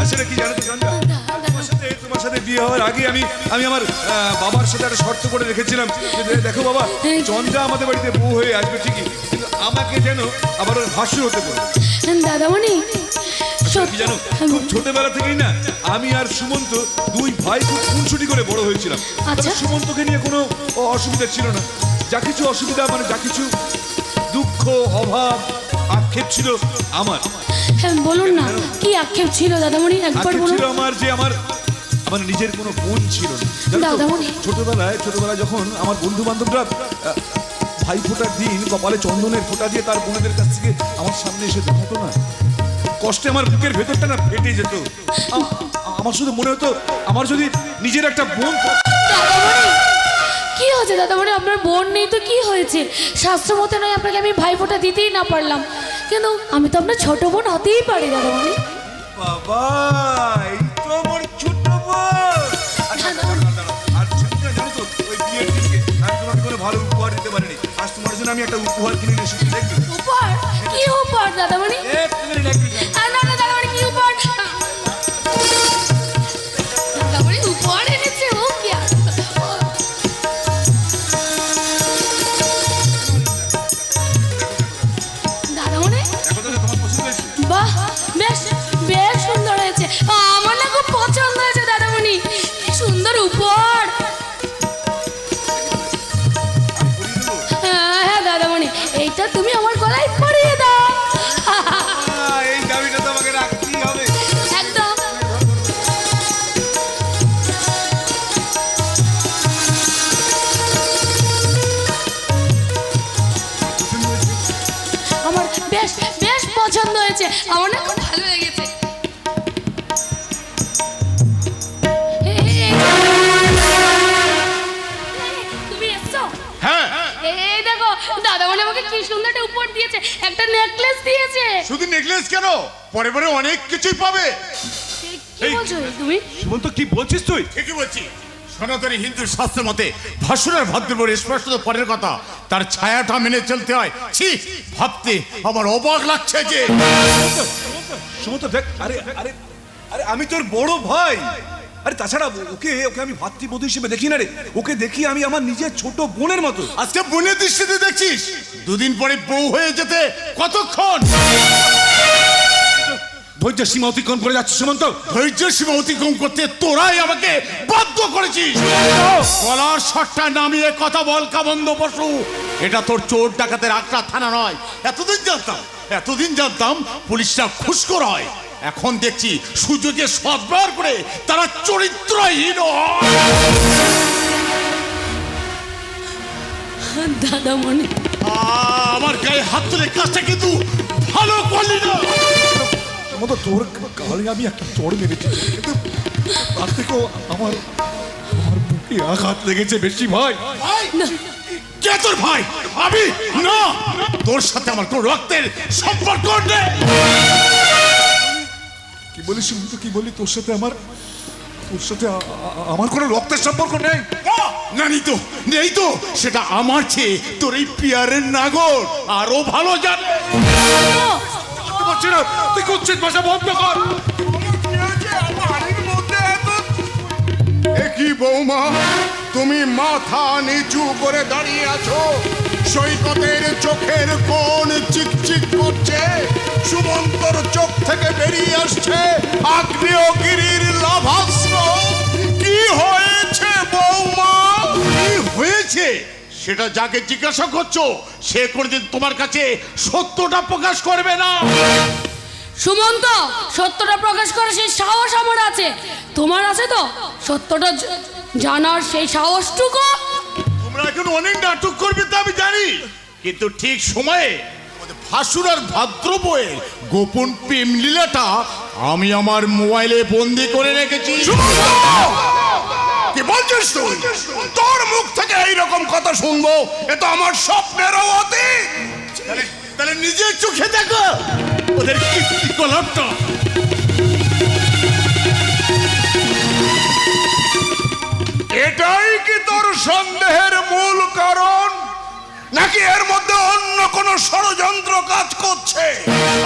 আসলে কি জানো তো চন্দ্রা, তোমার সাথে বিয়ে হওয়ার আগে আমি আমার বাবার সাথে একটা শর্ত করে রেখেছিলাম যে দেখো বাবা, চন্দ্রা আমাদের বাড়িতে বউ হয়ে আসবে ঠিকই, কিন্তু আমাকে যেন আবার ওর ভাসুর হতে বলবে। দাদামণি কি জানো, খুব ছোটবেলা থেকেই না আমি আর সুমন্ত 2 ভাই খুব খুনসুটি করে বড় হয়েছিলাম। আচ্ছা। তবে সুমন্তকে নিয়ে কোনো অসুবিধা ছিল না। যা কিছু অসুবিধা, মানে যা কিছু দুঃখ, অভাব, আক্ষেপ ছিল আমার। হ্যাঁ বলুন না, কি আক্ষেপ ছিল দাদামণি একবার আক্ষেপ বলুন। ছিল আমার যে আমার নিজের কোনো বোন ছিল না। জানো তো, দাদামণি। ছোটবেলায় যখন আমার বন্ধু বান্ধবরা ভাই ফোঁটার দিন কপালে চন্দনের ফোঁটা দিয়ে তার বোনেদের কাছ থেকে আমার সামনে এসে দেখাতো না, কষ্টে আমার বুকের ভেতরটা না ফেটে যেত। আমার শুধু মনে হতো আমার যদি নিজের একটা বোন। দাদামণি কি হয়েছে দাদামণি, আপনার বোন নেই তো কি হয়েছে? শাস্ত্র মতে নয় আপনাকে আমি ভাইফোঁটা দিতেই না পারলাম, কিন্তু আমি তো আপনার ছোট বোন হতেই পারি দাদামণি। বাবা, এই তো আমার ছোট বোন। আচ্ছা, আর সত্যি জানো তো, ওই বিয়ের দিনকে আমি তোমাকে কোনো ভালো উপহার দিতে পারিনি। আজ তোমার জন্য আমি একটা উপহার কিনে নিয়ে এসেছি, দেখবে? উপহার? কি উপহার দাদামণি? না না দাদামণি, কি উপহার? দাদামণি উপহার এনেছে ও কি? দাদামণি তোমার পছন্দ হয়েছে? বাহ, বেশ বেশ সুন্দর হয়েছে, আমার না খুব পছন্দ হয়েছে দাদামণি, কি সুন্দর উপহার। হ্যাঁ দাদামণি, এইটা তুমি আমার গলায় পরিয়ে দাও। এই দাবিটা তো আমাকে রাখতেই হবে। একদম। আমার বেশ বেশ পছন্দ হয়েছে, আমার না খুব ভালো লেগেছে। তুমি এসছো? হ্যাঁ, এই দেখো দাদামণি আমাকে কি সুন্দর একটা উপহার দিয়েছে, একটা নেকলেস দিয়েছে। শুধু নেকলেস কেন, পরে পরে অনেক কিছুই পাবে। কি বলছো তুমি? সুমন্ত, কি বলছিস তুই? ঠিকই বলছি। সনাতনী হিন্দু শাস্ত্র মতে ভাসুরের ভাদ্রপরে স্পষ্ট পরের কথা, তার ছায়াটা মেনে চলতে হয়। ছি, ভাবতে আমার অবাক লাগছে যে। সুমন্ত দেখ, আরে আরে আরে আমি তোর বড় ভাই। আরে তাছাড়া ওকে আমি ভাতৃবধূ হিসেবে দেখি না রে, ওকে দেখি আমি আমার নিজের ছোট বোনের মতো। আজকে বোনের দৃষ্টিতে দেখছিস, 2 দিন পরে বউ হয়ে যেতে কতক্ষণ? ধৈর্য সীমা অতিক্রম করে যাচ্ছে সুমন্ত। ধৈর্য সীমা অতিক্রম করতে তোরাই আমাকে বাধ্য বাধ্য করেছিস। গলার শটটা নামিয়ে কথা বল কাবন্ধ পশু। এটা তোর চোর ডাকাতের আখড়া থানা নয়। এতদিন জানতাম পুলিশরা খুশখোর হয়। এখন দেখছি সুযোগে সদ্ব্যবহার করে তারা চরিত্রহীন হয়। দাদামণি, আমার গায়ে হাত তুলে কাজটা কিন্তু ভালো করলি না। মতো তোর গালে আমি একটা চড় মেরেছি, কিন্তু তার থেকেও আমার বুকে আঘাত লেগেছে বেশি ভাই। কে তোর ভাই? আমি না, তোর সাথে আমার কোনো রক্তের সম্পর্ক নেই। কি বলিস শুনতো, কি বলি? তোর সাথে আমার কোনো রক্তের সম্পর্ক নেই। না, নেই তো সেটা আমার চেয়ে তোর এই পিয়ারের নাগর আরো ভালো জানে। তুই কুচ্ছিত ভাষা বন্ধ কর। কি বৌমা, তুমি মাথা নিচু করে দাঁড়িয়ে আছো, সৈকতের চোখের কোণ চিকচিক করছে, সুমন্তর চোখ থেকে বেরিয়ে আসছে আগ্নেয়গিরির লাভাস্ত্র। কি হয়েছে বৌমা? কি হয়েছে সেটা যাকে জিজ্ঞাসা করছো সে কোনদিন তোমার কাছে সত্যটা প্রকাশ করবে না। সুমন্ত, সত্যটা প্রকাশ করে সেই সাহস আমার আছে, তোমার আছে তো সত্যটা জানার সেই সাহসটুকু? তোমরা এখন অনেক নাটক করবে তা আমি জানি, কিন্তু ঠিক সময়ে ভাসুর আর ভাদ্র বইয়ের গোপন প্রেম লীলাটা আমি আমার মোবাইলে বন্দি করে রেখেছি। কি বলছিস তুই? তোর মুখ থেকে এইরকম কথা শুনবো এ তো আমার স্বপ্নেরও অতীত। তাহলে নিজের চোখে দেখো ওদের কীর্তিকলাপটা। এটাই কি তোর সন্দেহের মূল কারণ, নাকি এর মধ্যে অন্য কোনো ষড়যন্ত্র কাজ করছে?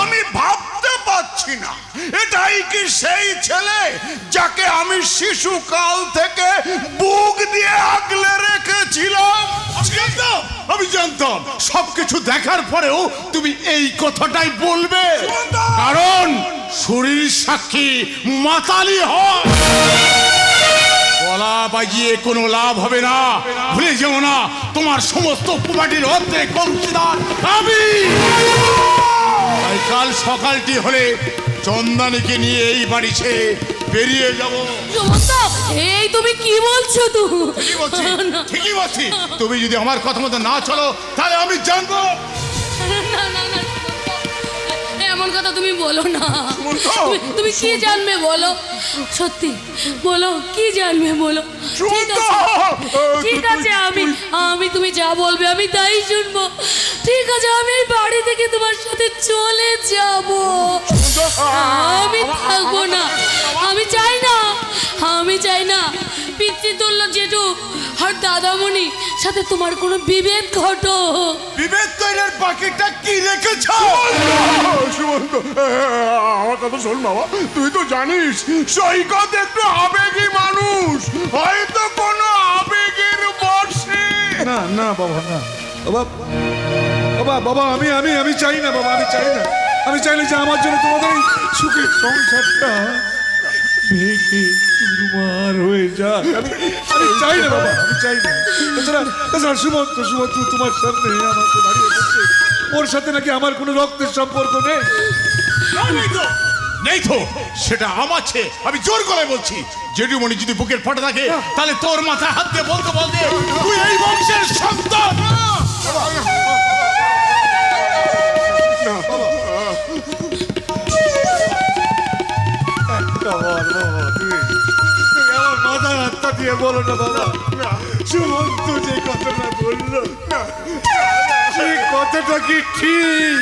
আমি ভাবতে পারছি না। এটাই কি সেই ছেলে যাকে আমি শিশুকাল থেকে বুক দিয়ে আগলে রেখেছিলাম? আমি জানতাম সবকিছু দেখার পরেও তুমি এই কথাটাই বলবে, কারণ শরীর সাক্ষী মাতালি হয়। গলা বাজিয়ে কোনো লাভ হবে না। ভুলে যেও না তোমার সমস্ত প্রপার্টির অর্ধেক অংশীদার আমি। কাল সকালটি হলে চন্দনীকে নিয়ে এই বাড়ি ছেড়ে বেরিয়ে যাব। এই তুমি কি বলছো? ঠিকই বলছি। তুমি যদি আমার কথা মতো না চলো তাহলে আমি জানবো। এমন কথা তুমি বলো না। তুমি কি জানবে বলো? সত্যি বলো, কি জানবে বলো? ঠিক আছে, আমি তুমি যা বলবে আমি তাই শুনবো। ঠিক আছে, আমি এই বাড়ি থেকে তোমার সাথে চলে যাব। আমি থাকবো না। আমি চাই না পিতৃতুল্য জেঠু আর দাদামণি সাথে তোমার কোনো বিভেদ ঘটো। বিভেদ তৈরির বাকিটা কি রেখেছ? সুমন্ত, আমার কথা শোন বাবা। তুই তো জানিস সৈকত একটু আবেগী মানুষ, হয়তো কোনো আবেগের বশে। না বাবা, না বাবা, আমি চাই না বাবা, আমি চাইলে যে আমার জন্য তোমাদের এই সুখের সংসারটা ভেঙে চুরমার হয়ে যায়। আমি চাই না বাবা, আমি চাই না। তাছাড়া সুমন্ত তোমার সামনে আমাকে দাঁড়িয়ে বলছে ওর সাথে নাকি আমার কোনো রক্তের সম্পর্ক নেই। নেই তো, সেটা আমার চেয়ে আমি জোর করে বলছি। জেঠুমণি যদি বুকের ফাটা থাকে তাহলে তোর মাথায় হাত দিয়ে বলতে তুই এই বংশের সন্তান। মাথায় হাতটা দিয়ে বলো না বাবা। সুমন্ত যে কথাটা বললো সেই কথাটা কি ঠিক?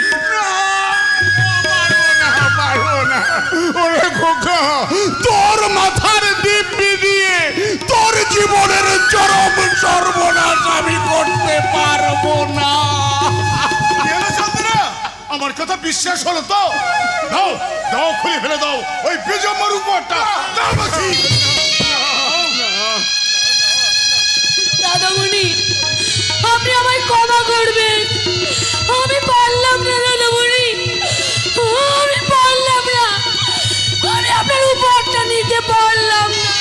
তোর মাথার দিব্যি দিয়ে তোর জীবনের চরম সর্বনাশ আমি করতে পারবো না। আমার কথা বিশ্বাস হলো তো? দাও খুলে ফেলে দাও ওই বেজম্মার উপরটা। দাদামণি, আপনি আমায় ক্ষমা করবেন। আমি পারলাম না দাদামণি, আমি পারলাম না। আমি আপনার উপরটা নিতে পারলাম না।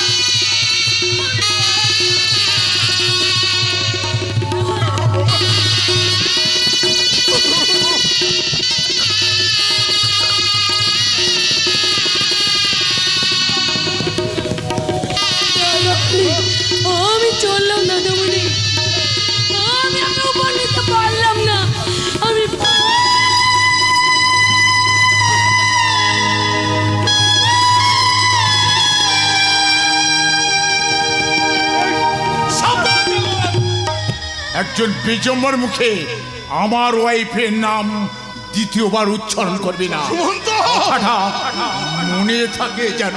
একজন বিজম্বর মুখে আমার ওয়াইফের নাম দ্বিতীয়বার উচ্চারণ করবি না। কথাটা মনে থাকে যেন।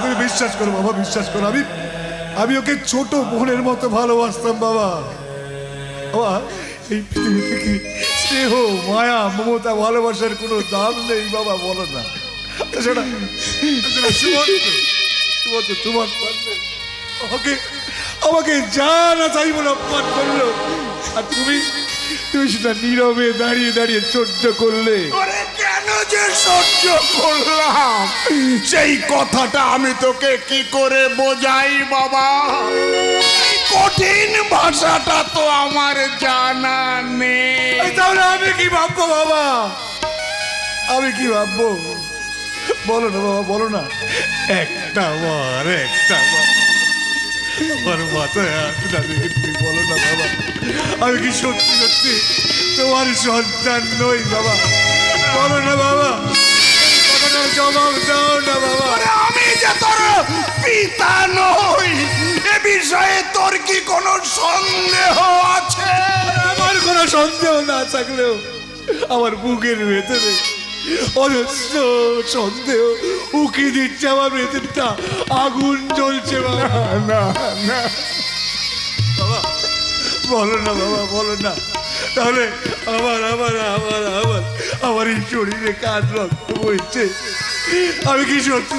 তুমি বিশ্বাস করো বাবা, বিশ্বাস করো, আমি ওকে ছোট বোনের মতো ভালোবাসতাম বাবা। বাবা, এই পৃথিবীতে কি স্নেহ, মায়া, মমতা, ভালোবাসার কোনো দাম নেই বাবা? বলো না সেটা তোমার আমাকে যা না চাই বলে অপমান করলো, আর তুমি সেটা নীরবে দাঁড়িয়ে দাঁড়িয়ে সহ্য করলে। কেন যে সহ্য করলাম সেই কথাটা আমি তোকে কি করে বোঝাই বাবা? এই কঠিন ভাষাটা তো আমার জানা নেই। তাহলে আমি কি ভাববো বাবা? আমি কি ভাববো? বলো না বাবা, বলো না। একটা বার আমার মাথায় হাত রেখে তুমি বলো না বাবা, আমি কি সত্যি সত্যি তোমার সন্তান নই বাবা? বলো না বাবা, কথাটা জবাব দাও না বাবা। আমি যে তোর পিতা নই এ বিষয়ে তোর কি কোনো সন্দেহ আছে? আমার কোনো সন্দেহ না থাকলেও আমার বুকের ভেতরে অজস্র সন্দেহ উকি দিচ্ছে, আমার ভেতরটা আগুন জ্বলছে বাবা। না না বাবা, বলো না বাবা, বলো না। তাহলে আমার এই শরীরে কার রক্ত বইছে? আমি কি সত্যি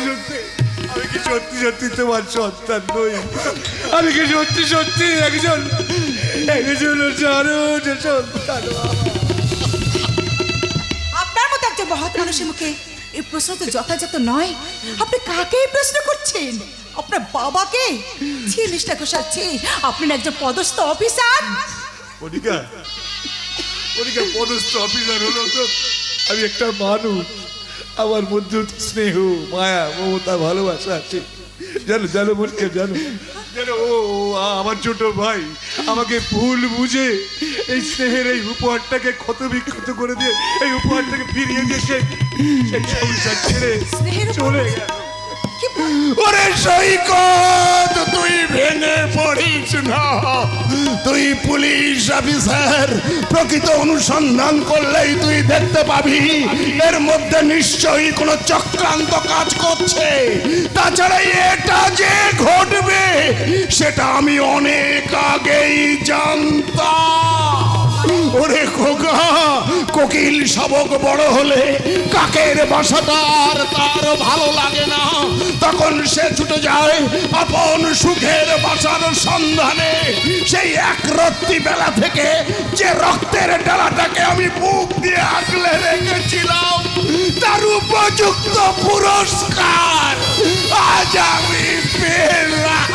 সত্যি তোমার সন্তান নই? আমি কি সত্যি সত্যি একজন সন্তান? আপনার মতো একজন মহৎ মানুষের মুখে এই প্রশ্ন তো যথাযথ নয়। আপনি কাকে এই প্রশ্ন করছেন? আপনার বাবাকে? ছি মিস্টার ঘোষাল, ছি, আপনি একজন পদস্থ অফিসার। মনিকা পদস্থ অফিসার হলো তো আমি একটা মানুষ, আমার মধ্যে স্নেহ, মায়া, মমতা, ভালোবাসা আছে। জানো মনিকা, জানো ও আমার ছোট ভাই আমাকে ভুল বুঝে এই স্নেহের এই উপহারটাকে ক্ষত বিক্ষত করে দিয়ে এই উপহারটাকে ফিরিয়ে দিয়ে সেই সংসার ছেড়ে চলে গেল। ওরে সৈকত, তুই ভেঙে পড়িস না। তুই পুলিশ অফিসার, প্রকৃত অনুসন্ধান করলেই তুই দেখতে পাবি এর মধ্যে নিশ্চয়ই কোনো চক্রান্ত কাজ করছে। তাছাড়া এটা যে ঘটবে সেটা আমি অনেক আগেই জানতাম। ওরে খোকা, কোকিল শাবক বড় হলে কাকের বাসাটা আর তার ভালো লাগে না, তখন সে ছুটে যায় আপন সুখের বাসার সন্ধানে। সেই একরত্তি বেলা থেকে যে রক্তের ডালাটাকে আমি বুক দিয়ে আগলে রেখেছিলাম তার উপযুক্ত পুরস্কার আজ আমি পেলাম।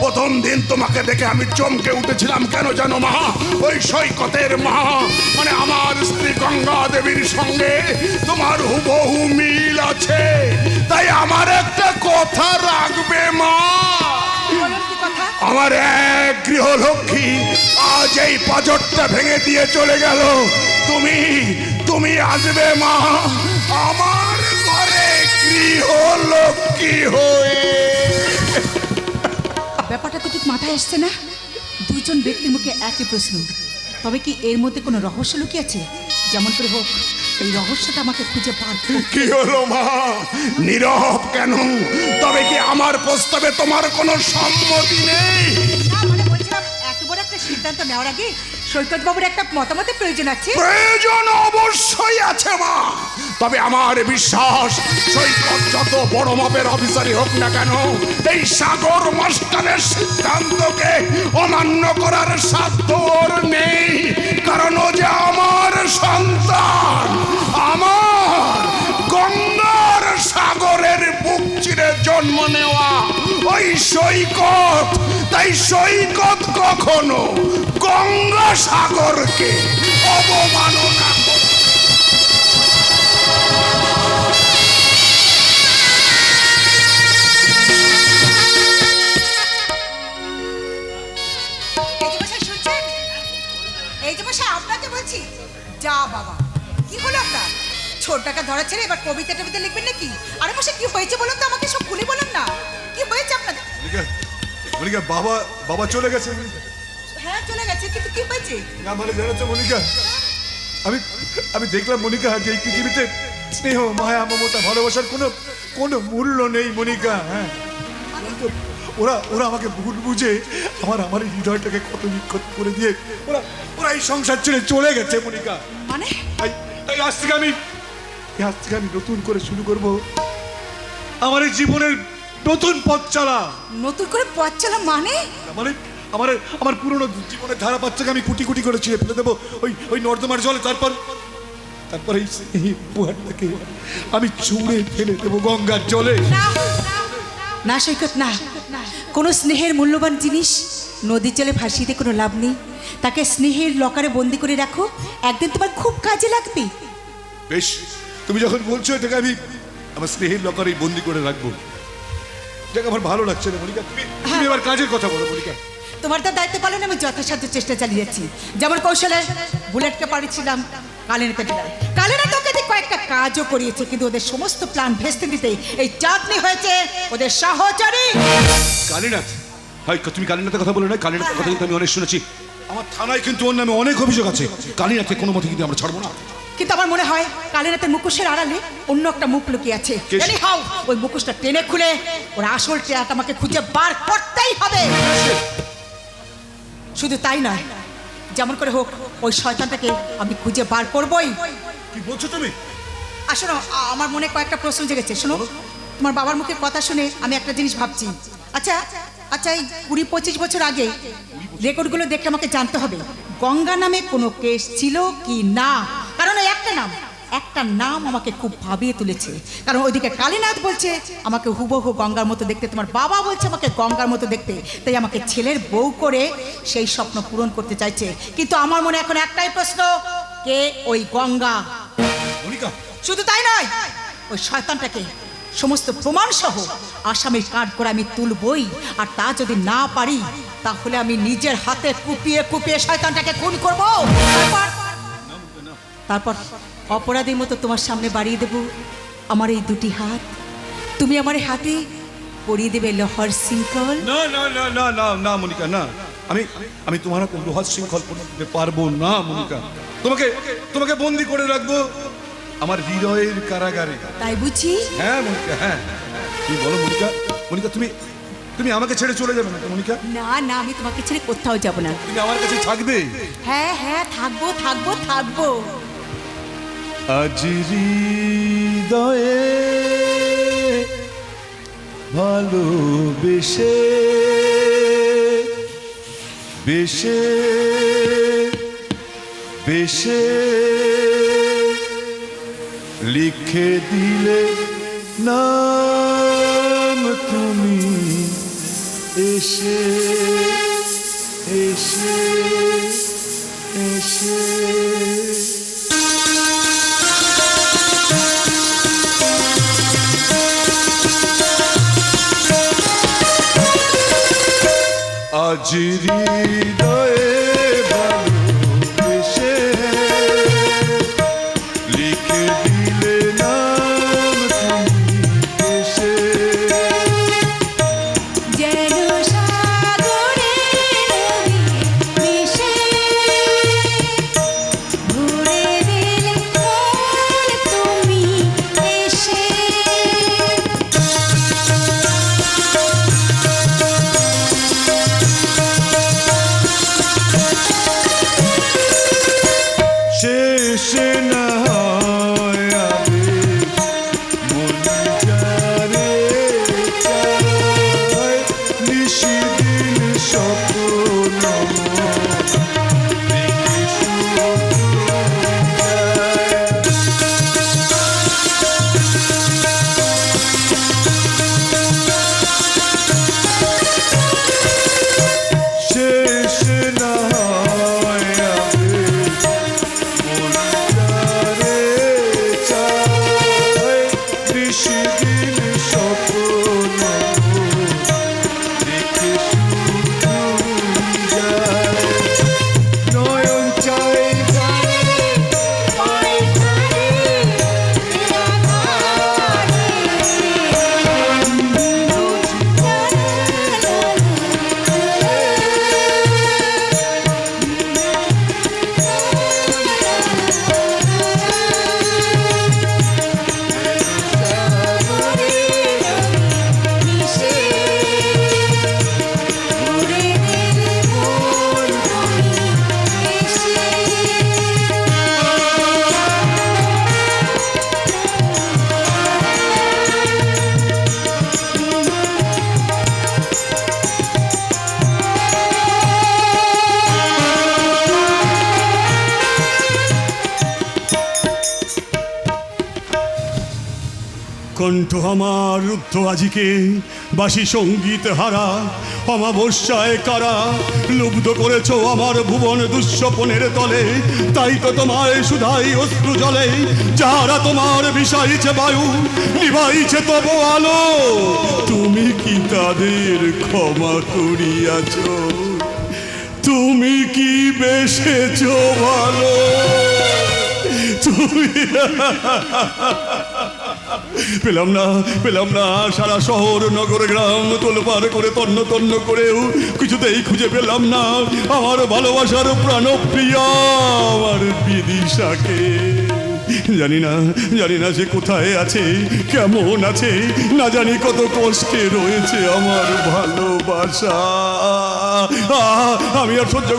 প্রথম দিন তোমাকে দেখে আমি চমকে উঠেছিলাম। কেন জানো মা? ওই সৈকতের মা মানে আমার স্ত্রী গঙ্গা দেবীর সঙ্গে তোমার হুবহু মিল আছে। তাই আমার একটা কথা রাখবে মা। আমার এক গৃহলক্ষ্মী আজ এই পাঁজরটা ভেঙে দিয়ে চলে গেল। তুমি আসবে মা আমার ঘরে গৃহলক্ষ্মী হয়ে। ব্যাপারটা তো ঠিক মাথায় আসছে না। দুজন ব্যক্তির মুখে একই প্রশ্ন, তবে কি এর মধ্যে কোনো রহস্য লুকিয়ে আছে? যেমন করে হোক এই রহস্যটা আমাকে খুঁজে বার করতে। কি হলো মা, নীরব কেন? তবে কি আমার প্রস্তাবে তোমার কোনো সম্মতি নেই? না, মানে বলছিলাম এত বড় একটা সিদ্ধান্ত নেওয়ার আগে সৈকত বাবুর একটা মতামতের প্রয়োজন আছে। প্রয়োজন অবশ্যই আছে মা, তবে আমার বিশ্বাস সৈকত যত বড় মাপের অফিসারই হোক না কেন এই সাগর মাস্টারের সিদ্ধান্তকে অমান্য করার সাধ্য ওর নেই। কারণ ও যে আমার সন্তান, আমার গঙ্গার সাগরের বুক চিরে জন্ম নেওয়া ওই সৈকত। তাই সৈকত কখনো গঙ্গা সাগরকে অবমাননা করে। ছেড়ে এবার কবিতা টবিতা লিখবেন নাকি? আরে মশাই কি হয়েছে বলুন তো আমাকে, সব খুলে বলুন না কি হয়েছে আপনাদের। মনিকা, মনিকা, বাবা বাবা চলে গেছে মনিকা। হ্যাঁ চলে গেছে, কিন্তু কি হয়েছে? না মানে জানো তো মনিকা, আমি আমি দেখলাম মনিকা যে এই পৃথিবীতে স্নেহ, মায়া, মমতা, ভালোবাসার কোনো কোনো মূল্য নেই মনিকা। হ্যাঁ, ওরা ওরা আমাকে ভুল বুঝে আমার এই হৃদয়টাকে কত নিক্ষত করে দিয়ে ওরা ওরা এই সংসার ছেড়ে চলে গেছে মনিকা। মানে এই আজ থেকে আমি নতুন করে শুরু করব আমার এই জীবনের নতুন পথ চলা। নতুন করে পথ চলা মানে? মানে আমার পুরনো জীবনের ধারা পাত্রকে আমি কুটি কুটি করে ছিঁড়ে ফেলে দেবো ওই নর্দমার জলে। তারপর এই উপহারটাকে আমি ছুঁড়ে ফেলে দেবো গঙ্গার জলে। না সৈকত না, কোনো স্নেহের মূল্যবান জিনিস নদীর জলে ভাসিয়ে দিয়ে কোনো লাভ নেই। তাকে স্নেহের লকারে বন্দি করে রাখো, একদিন তোমার খুব কাজে লাগবে। বেশ, তুমি যখন বলছো এটাকে আমি আমার স্নেহের লকারে বন্দি করে রাখবো, যাকে আমার ভালো লাগছে না মনিকা। তুমি এবার কাজের কথা বলো মনিকা। তোমার তো দায়িত্ব পালন আমি যথাসাধ্য চেষ্টা চালিয়ে যাচ্ছি। যেমন কৌশলে বুলেটকে পাঠিয়েছিলাম কালিনাতে ডিলার, কালিনা তোকে দিয়ে কয়েকটা কাজও করিয়েছে, কিন্তু ওদের সমস্ত প্ল্যান ভেস্তে দিতে এই চাটনি হয়েছে ওদের সহচারী কালীনাথ। হয় তুমি কালীনাথের কথা বলে নয়, কালীনাথের কথা কিন্তু আমি অনেক শুনেছি। আমার থানায় কিন্তু ওর নামে অনেক অভিযোগ আছে। কালীনাথকে কোনো মতে কিন্তু আমরা ছাড়বো না। কিন্তু আমার মনে হয় কালীনাথের মুখোশের আড়ালে অন্য একটা মুখ লুকিয়ে আছে। এনিহাউ ওই মুখোশটা টেনে খুলে ওর আসল চেহারা আমাকে খুঁজে বার করতেই হবে। শুধু তাই নয়, যেমন করে হোক ওই শয়তানটাকে আমি খুঁজে বার করবই। কি বলছো তুমি? আসলে আমার মনে কয়েকটা প্রশ্ন জেগেছে। শোনো, তোমার বাবার মুখের কথা শুনে আমি একটা জিনিস ভাবছি। আচ্ছা আচ্ছা, এই 20-25 বছর আগে রেকর্ডগুলো দেখে আমাকে জানতে হবে গঙ্গা নামে কোনো কেস ছিল কি না। কারণ ওই একটা নাম আমাকে খুব ভাবিয়ে তুলেছে। কারণ ওইদিকে কালীনাথ বলছে আমাকে হুবহু গঙ্গার মতো দেখতে, তোমার বাবা বলছে আমাকে গঙ্গার মতো দেখতে, তাই আমাকে ছেলের বউ করে সেই স্বপ্ন পূরণ করতে চাইছে। কিন্তু আমার মনে এখন একটাই প্রশ্ন, কে ওই গঙ্গা? মনিকা, শুধু তাই নয়, ওই শয়তানটাকে সমস্ত প্রমাণ সহ আসামির কাঠ করে আমি তুলবই। আর তা যদি না পারি তাহলে আমি নিজের হাতে কুপিয়ে কুপিয়ে শয়তানটাকে খুন করব। তারপর অপরাধীর মতো তোমার সামনে বাড়িয়ে দেব আমার এই দুটি হাত। তুমি আমার হাতে পরিয়ে দেবে লোহার শৃঙ্খল। না না না না না না মনিকা, না। আমি তোমার হাতে লোহার শৃঙ্খল দিতে পারবো না মনিকা। তোমাকে বন্দি করে রাখবো আমার হৃদয়ের কারাগারে। তাই বুঝি? হ্যাঁ মনিকা, হ্যাঁ। তুমি বলো মনিকা, মনিকা তুমি আমাকে ছেড়ে চলে যাবে না তো মনিকা? না না, আমি তোমাকে ছেড়ে কোথাও যাব না। তুমি আমার কাছে থাকবে? হ্যাঁ হ্যাঁ, থাকবো থাকবো থাকবো। আজ হৃদয়ে ভালোবেসে বেশে বেশে লিখে দিলে নাম তুমি এসে এসে এসে। আজ হৃদয়ে ভালোবেসে লিখে দিলে নাম তুমি এসে। যেন সাগরে নদী মিশে ভরে দিলে মন তুমি এসে। কণ্ঠ আমার রুদ্ধ আজিকে বাসি সঙ্গীত হারা অমাবস্যায় কারা লুব্ধ করেছ আমার ভুবন দুঃস্বপনের তলে তাই তো তোমায় শুধাই অশ্রু জলে যারা তোমার বিষাইছে বায়ু নিভাইছে তব আলো তুমি কি তাদের ক্ষমা করিয়াছ তুমি কি বেসেছ ভালো তুমি পেলাম না সারা শহর নগর গ্রাম তোলপাড় করে তন্ন তন্ন করেও কিছুতেই খুঁজে পেলাম না আমার ভালোবাসার প্রাণপ্রিয়া আমার বিদিশাকে জানি না সে কোথায় আছে কেমন আছে না জানি কত কষ্টে রয়েছে আমার ভালোবাসা আমি আর সহ্য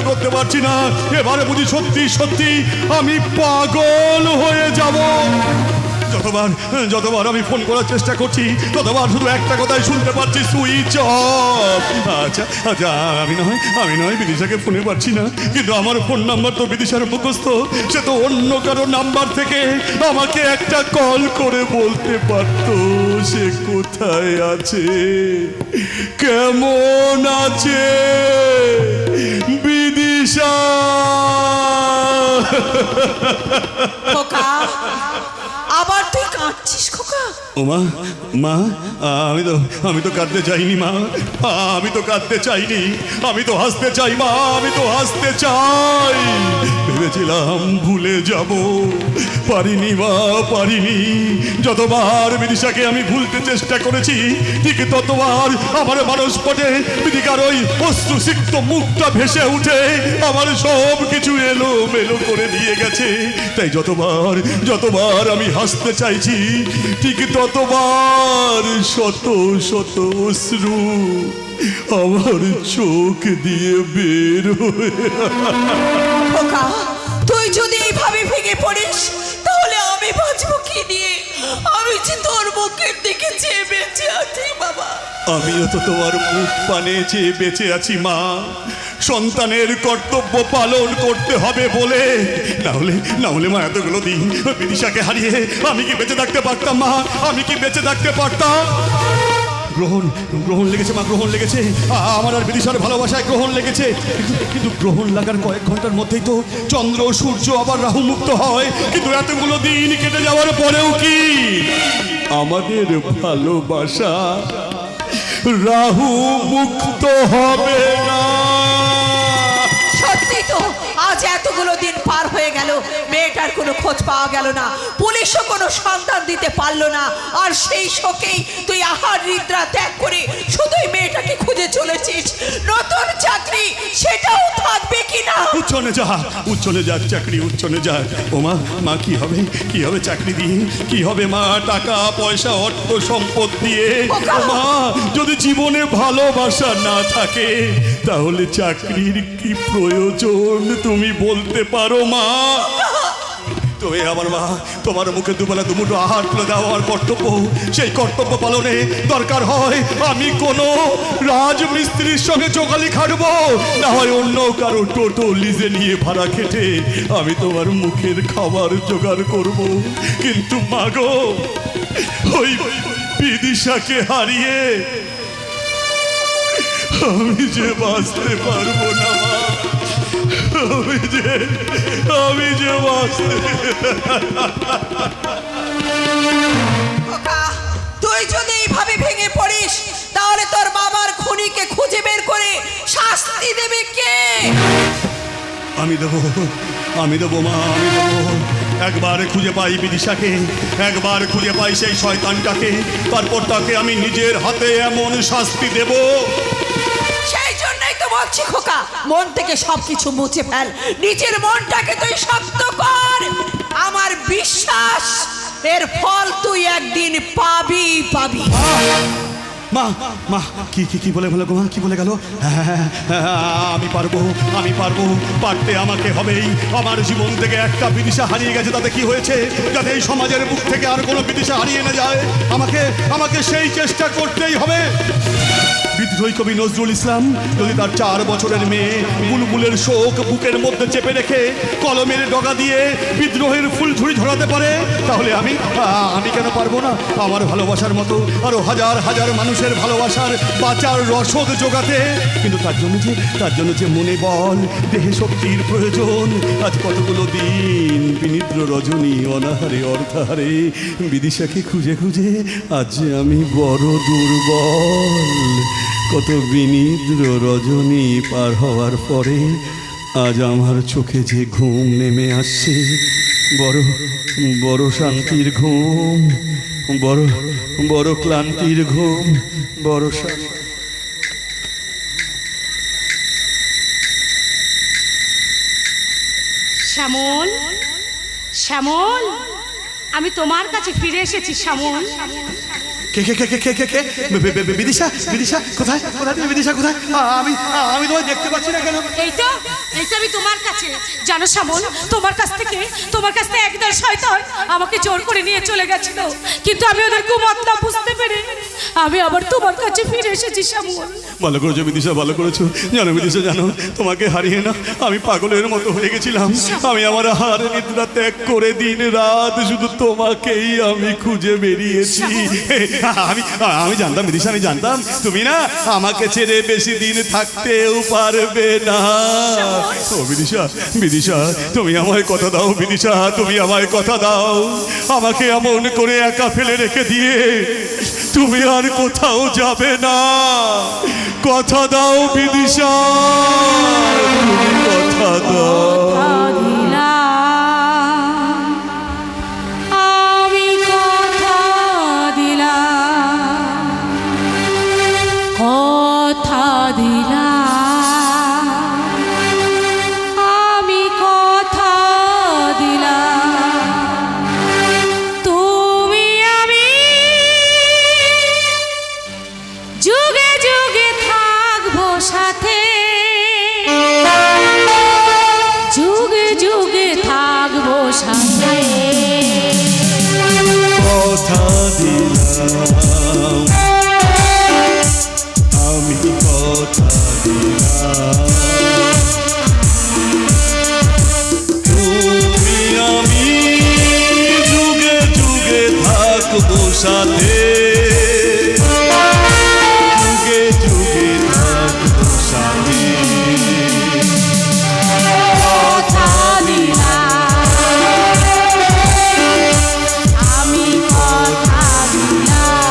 করতে পারছি না এবারে বুঝি সত্যি আমি পাগল হয়ে যাব যতবার আমি ফোন করার চেষ্টা করছি ততবার শুধু একটা কথাই শুনতে পাচ্ছি সুইচ অফ আচ্ছা আমি নয় বিদিশাকে ফোনে পাচ্ছি না কিন্তু আমার ফোন নাম্বার তো বিদিশার মুখস্থ সে তো অন্য কারো নাম্বার থেকে আমাকে একটা কল করে বলতে পারতো সে কোথায় আছে কেমন আছে বিদিশা খোকা আবার তুই কাঁদছিস খোকা ও মা আমি তো কাঁদতে চাইনি মা আমি তো কাঁদতে চাইনি আমি তো হাসতে চাই মা আমি তো হাসতে চাই ভেবেছিলাম ভুলে যাব পারিনি মা পারিনি যতবার বিদিশাকে আমি ভুলতে চেষ্টা করেছি ঠিক ততবার আমার মানসপটে বিদিকার ওই অশ্রুসিক্ত মুখটা ভেসে উঠে আমার সব কিছু এলোমেলো করে দিয়ে গেছে তাই যতবার আমি হাসতে চাইছি ঠিক ততবার শত শত অশ্রু আমার চোখ দিয়ে বের হয়ে খোকা তুই যদি এইভাবে ভেঙে পড়িস তাহলে আমি বাঁচবো কি দিয়ে আমি যে তোর মুখের দিকে চেয়ে বেঁচে আছি বাবা আমিও তো তোমার মুখ পানে চেয়ে বেঁচে আছি মা সন্তানের কর্তব্য পালন করতে হবে বলে না হলে মা এতগুলো দিন বিদিশাকে হারিয়ে আমি কি বেঁচে থাকতে পারতাম মা আমি কি বেঁচে থাকতে পারতাম গ্রহণ লেগেছে মা গ্রহণ লেগেছে আমার আর বিদিশার ভালোবাসায় গ্রহণ লেগেছে কিন্তু গ্রহণ লাগার কয়েক ঘন্টার মধ্যেই তো চন্দ্র সূর্য আবার রাহু মুক্ত হয় কিন্তু এতগুলো দিন কেটে যাওয়ার পরেও কি আমাদের ভালোবাসা রাহু মুক্ত হবে না সত্যি তো আজ এতগুলো দিন পার হয়ে গেল মেয়েটার কোনো খোঁজ পাওয়া গেল না পুলিশও কোনো সন্ধান দিতে পারলো না আর সেই শোকেই তুই আহার নিদ্রা ত্যাগ করে শুধুই মেয়েটাকে খুঁজে চলেছিস নতুন চাকরি সেটাও থাকবে কিনা উচ্চনে যাক চাকরি উচ্চনে যাক ও মা কি হবে চাকরি দিয়ে কি হবে মা টাকা পয়সা অর্থ সম্পদ দিয়ে মা যদি জীবনে ভালোবাসা না থাকে তাহলে চাকরির কি প্রয়োজন তুমি বলতে পারো মা তুমি আমার মা তোমার মুখে দুবেলা দুমুঠো আহার তুলে দেওয়া আমার কর্তব্য সেই কর্তব্য পালনে দরকার হয় আমি কোনো রাজমিস্ত্রির সঙ্গে চোখালি খাটবো না হয় অন্য কারো টোটো লিজে নিয়ে ভাড়া খেটে আমি তোমার মুখের খাবার জোগাড় করব কিন্তু মাগো ওই বিদিশাকে হারিয়ে আমি যে বাঁচতে পারবো না মা আমি যে তুই যদি এইভাবে ভেঙে পড়িস তাহলে তোর বাবার খুনিকে খুঁজে বের করে শাস্তি দেবে কে আমি দেবো মা আমি দেবো একবার খুঁজে পাই বিদিশাকে একবার খুঁজে পাই সেই শয়তানটাকে তারপর তাকে আমি নিজের হাতে এমন শাস্তি দেব সেই জন্যই তো বলছি খোকা মন থেকে সবকিছু মুছে ফেল নিজের মনটাকে তুই শক্ত কর আমার বিশ্বাস এর ফল তুই একদিন পাবি মা কি বলে গো মা কি বলে গেল আমি পারবো পারতে আমাকে হবেই আমার জীবন থেকে একটা বিদিশা হারিয়ে গেছে তাতে কি হয়েছে যাতে এই সমাজের বুক থেকে আর কোনো বিদিশা হারিয়ে না যায় আমাকে সেই চেষ্টা করতেই হবে বিদ্রোহী কবি নজরুল ইসলাম যদি তার 4 বছরের মেয়ে বুলবুলের শোক বুকের মধ্যে চেপে রেখে কলমের ডগা দিয়ে বিদ্রোহের ফুলঝুরি ধরাতে পারে, তাহলে আমি কেন পারবো না আমার ভালোবাসার মতো আরো হাজার হাজার মানুষের ভালোবাসার বাঁচার রসদ জোগাতে? কিন্তু তার জন্য যে মনে বল, দেহে শক্তির প্রয়োজন। আজ কতগুলো দিন বিনিদ্র রজনী অনাহারে অর্ধাহারে বিদিশাকে খুঁজে খুঁজে আজ যে আমি বড় দুর্বল। কত বিনিদ্র রজনী পার হওয়ার পরে আজ আমার চোখে যে ঘুম নেমে আসছে, বড় বড় শান্তির ঘুম, বড় বড় ক্লান্তির ঘুম, বড় শ্যামল, শ্যামল, আমি তোমার কাছে ফিরে এসেছি শ্যামল। কে কে কে কে কে কে কে বিদিশা, বিদিশা কোথায় কোথায় তুমি? বিদিশা কোথায়? আমি তোমায় দেখতে পাচ্ছি না কেন? এই তো আমি তোমার কাছে। জানো শ্যামল, তোমার কাছ থেকে একদল শয়তান আমাকে জোর করে নিয়ে চলে গেছিল, কিন্তু আমি ওদের কুমতলব বুঝতে পেরে আমি আবার তোমার কাছে ফিরে এসেছি শ্যামল। ভালো করেছো বিদিশা, ভালো করেছো। জানো বিদিশা, জানো তোমাকে হারিয়ে না আমি পাগলের মতো হয়ে গেছিলাম। আমি আমার হার নিদ্রা ত্যাগ করে দিন রাত শুধু তোমাকেই আমি খুঁজে বেরিয়েছি। আমি জানতাম বিদিশা, আমি জানতাম তুমি না আমাকে ছেড়ে বেশি দিন থাকতেও পারবে না। ও বিদিশা, বিদিশা তুমি আমায় কথা দাও, বিদিশা তুমি আমায় কথা দাও। আমাকে এমন করে একা ফেলে রেখে দিয়ে তুমি আর কোথাও যাবে না। কথা দাও বিদিশা, তুমি কথা দাও। আমি কথা দিলাম, কথা দিলাম, আমি কথা দিলাম, তুমি আমি যুগে যুগে থাকবো সাথে, যুগে যুগে থাকবো সাথে। কথা দিলাম, আমি কথা দিলাম, তুমি আমি যুগে যুগে থাকবো সাথে, যুগে যুগে থাকবো সাথে। কথা দিলাম, আমি কথা দিলাম,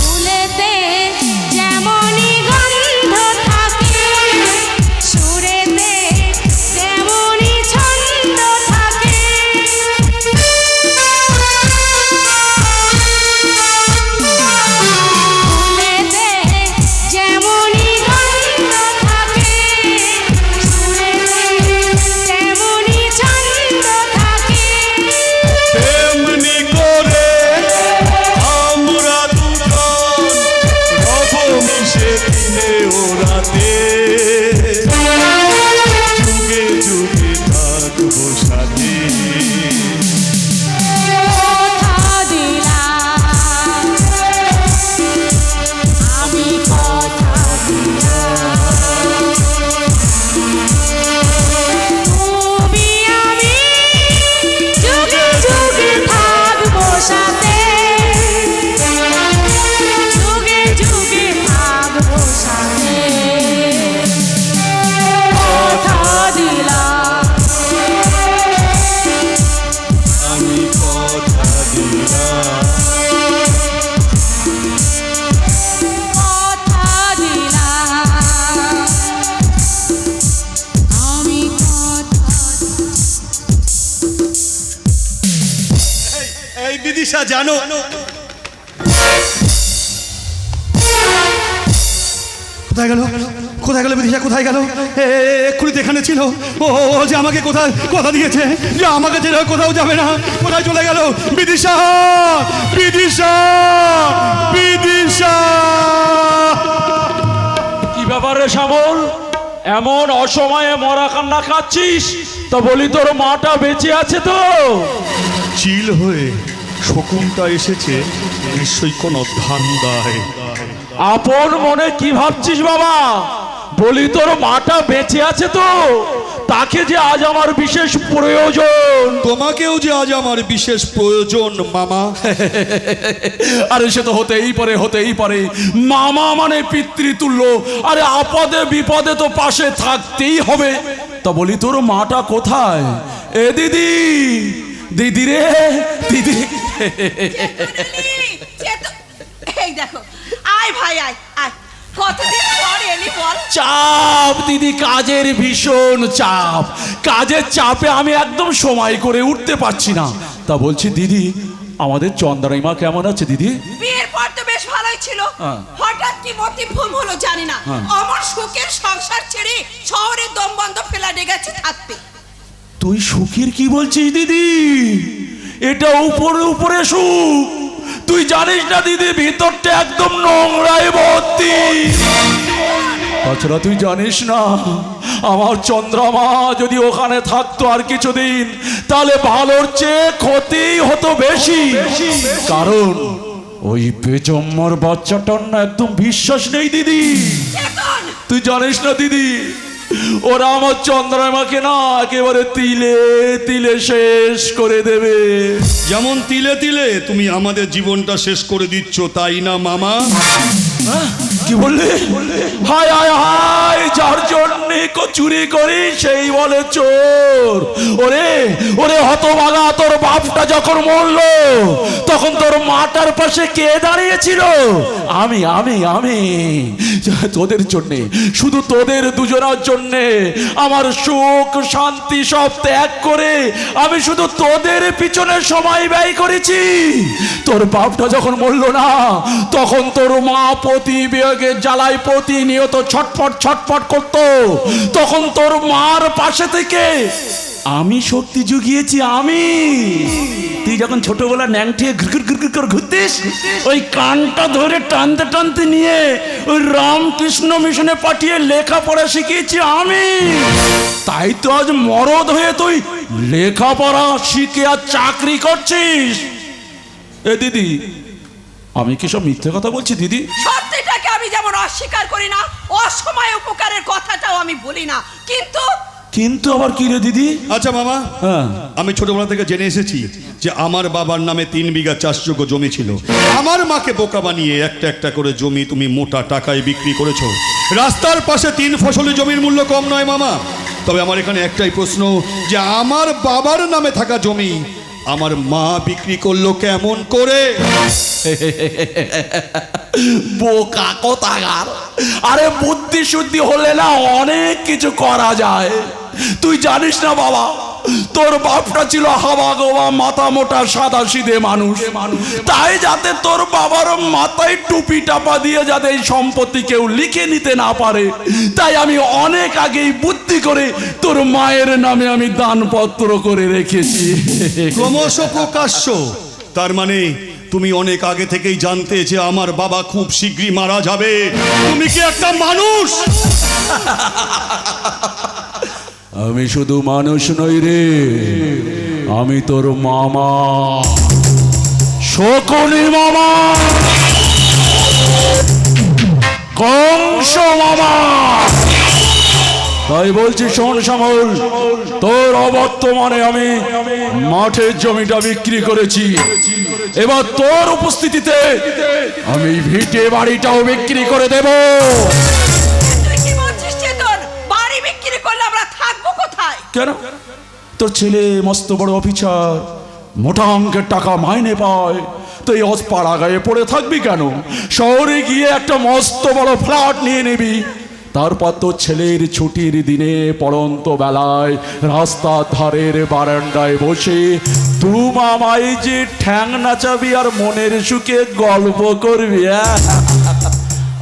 ফুলেতে যেমনই গন্ধ থাকে, সুরেতে তেমনই ছন্দ থাকে, ফুলেতে যেমনই গন্ধ থাকে, সুরেতে তেমনই ছন্দ থাকে। তেমনি করে আমরা দুজন রব মিশে দিনে ও রাতে, যুগে যুগে থাকবো সাথে। কথা দিলাম, আমি কথা দিলাম, তুমি আমি যুগে যুগে থাকবো সাথে, যুগে যুগে থাকবো সাথে। কথা দিলাম, আমি কথা দিলাম, কথা দিলাম, আমি কথা এই বিদিশা জানো কোথায় গেল কোথায় গেল বিদিশা, কোথায় গেল? এক্ষুনি তো এখানে ছিল। ও ও যে আমাকে কোথায় কথা দিয়েছে যে আমাকে ছেড়ে কোথাও যাবে না। কোথায় চলে গেল বিদিশা? বিদিশা, বিদিশা! কি ব্যাপারে শ্যামল, এমন অসময়ে মরা কান্না খাচ্ছিস? তো বলি তোর মাটা বেঁচে আছে তো? চিল হয়ে শকুনটা এসেছে, নিশ্চয়ই কোনো ধান্দায়। আপন মনে কি ভাবছিস বাবা? বলি তোর মাটা বেঁচে আছে তো? তাকে যে আজ আমার বিশেষ প্রয়োজন। তোমাকেও যে আজ আমার বিশেষ প্রয়োজন মামা। আরে সে তো হতেই পারে, হতেই পারে। মামা মানে পিতৃতুল্য। আরে আপদে বিপদে তো পাশে থাকতেই হবে। তা বলি তোর মাটা কোথায়? এ দিদি, দিদি রে দিদি। এই দেখো, আয় ভাই আয় আয়, কতদিন পর এলি বল। চাপ দিদি, কাজের ভীষণ চাপ। কাজের চাপে আমি একদম সময় করে উঠতে পারছি না। তা বলছি দিদি, আমাদের চন্দ্রাইমা কেমন আছে দিদি? বিয়ের পর তো বেশ ভালোই ছিল, হঠাৎ কি মতি ভুল হলো জানি না। আমার সুখের সংসার ছেড়ে শহরে দম বন্ধ ফেলা গেছে থাকতে। তুই সুখের কি বলছিস দিদি? এটা উপরে উপরে সুখ। তুই জানিস না দিদি, ভিতরটা একদম নোংরায় ভর্তি। তাছাড়া তুই জানিস না, আমার চন্দ্রমা যদি ওখানে থাকতো আর কিছুদিন, তাহলে ভালোর চেয়ে ক্ষতিই হতো বেশি। কারণ ওই বেজম্মার বাচ্চাটার না একদম বিশ্বাস নেই দিদি। তুই জানিস না দিদি, ওরা আমার চন্দ্রমাকে না একেবারে তিলে তিলে শেষ করে দেবে। যেমন তিলে তিলে তুমি আমাদের জীবনটা শেষ করে দিচ্ছ, তাই না মামা? কি বললে? হায় হায় হায়, যার জন্য চুরি করি সেই বলে চোর। ওরে ওরে হতভাগা, তোর বাপটা যখন মরলো তখন তোর মাটার পাশে কে দাঁড়িয়েছিল? আমি আমি আমি তোদের জন্যে, শুধু তোদের দুজনের জন্যে আমার সুখ শান্তি সব ত্যাগ করে আমি শুধু তোদের পিছনে সময় ব্যয় করেছি। তোর বাপটা যখন মরলো না, তখন তোর মা প্রতি বিয়োগের জ্বালায় প্রতিনিয়ত ছটফট ছটফট করতো। তখন তোর মার পাশে থেকে আমি শক্তি জুগিয়েছি আমি। তুই যখন ছোটবেলা ন্যাংটিয়ে ঘুরঘুর ঘুরঘুর করে ঘুরতিস, ওই কানটা ধরে টানতে টানতে নিয়ে ওই রামকৃষ্ণ মিশনে পাঠিয়ে লেখাপড়া শিখিয়েছি আমি। তাই তো আজ মরদ হয়ে তুই লেখাপড়া শিখে আর চাকরি করছিস। এ দিদি, আমি কি সব মিথ্যে কথা বলছি দিদি? সত্যিটাকে আমি যেমন অস্বীকার করি না, অসময়ে উপকারের কথাটাও আমি বলি না, কিন্তু কিন্তু আবার কি রে দিদি? আচ্ছা মামা, আমি ছোটবেলা থেকে জেনে এসেছি যে আমার বাবার নামে 3 বিঘা চাষযোগ্য জমি ছিল। আমার মাকে বোকা বানিয়ে একটা একটা করে জমি তুমি মোটা টাকায় বিক্রি করেছো। রাস্তার পাশে 3 ফসলি জমির মূল্য কম নয় মামা। তবে আমার এখানে একটাই প্রশ্ন, যে আমার বাবার নামে থাকা জমি আমার মা বিক্রি করলো কেমন করে? বোকা কোথাকার! আরে বুদ্ধি শুদ্ধি হলে না অনেক কিছু করা যায়। তুই জানিস না বাবা, তোর বাপটা ছিল হাওয়া গোয়া মাথা মোটা সাদা সিধে মানুষ। তাই যাতে তোর বাবার মাথায় টুপি টাপা দিয়ে যাতে এই সম্পত্তি কেউ লিখে নিতে না পারে, তাই আমি অনেক আগেই বুদ্ধি করে তোর মায়ের নামে আমি দানপত্র করে রেখেছি। ক্রমশ প্রকাশ্য। তার মানে তুমি অনেক আগে থেকেই জানতে যে আমার বাবা খুব শীঘ্রই মারা যাবে। তুমি কি একটা মানুষ? আমি শুধু মানুষ নই রে, আমি তোর মামা, শকুনি মামা, কংস মামা। তাই বলছি শোন শ্যামল, তোর অবর্তমানে আমি মাঠের জমিটা বিক্রি করেছি। এবার তোর উপস্থিতিতে আমি ভিটে বাড়িটাও বিক্রি করে দেব। তুই কি বলছিস চেতন? বাড়ি বিক্রি করলে আমরা থাকবো কোথায়? কেন? তোর ছেলে মস্ত বড় অফিসার, মোটা অঙ্কের টাকা মাইনে পায়, তো এই পাড়া গায়ে পড়ে থাকবি কেন? শহরে গিয়ে একটা মস্ত বড় ফ্ল্যাট নিয়ে নিবি। তারপর তো ছেলের ছুটির দিনে পড়ন্ত বেলায় রাস্তার ধারের বারান্দায় বসে তু মামাই যে ঠ্যাং নাচাবি আর মনের সুখে গল্প করবি।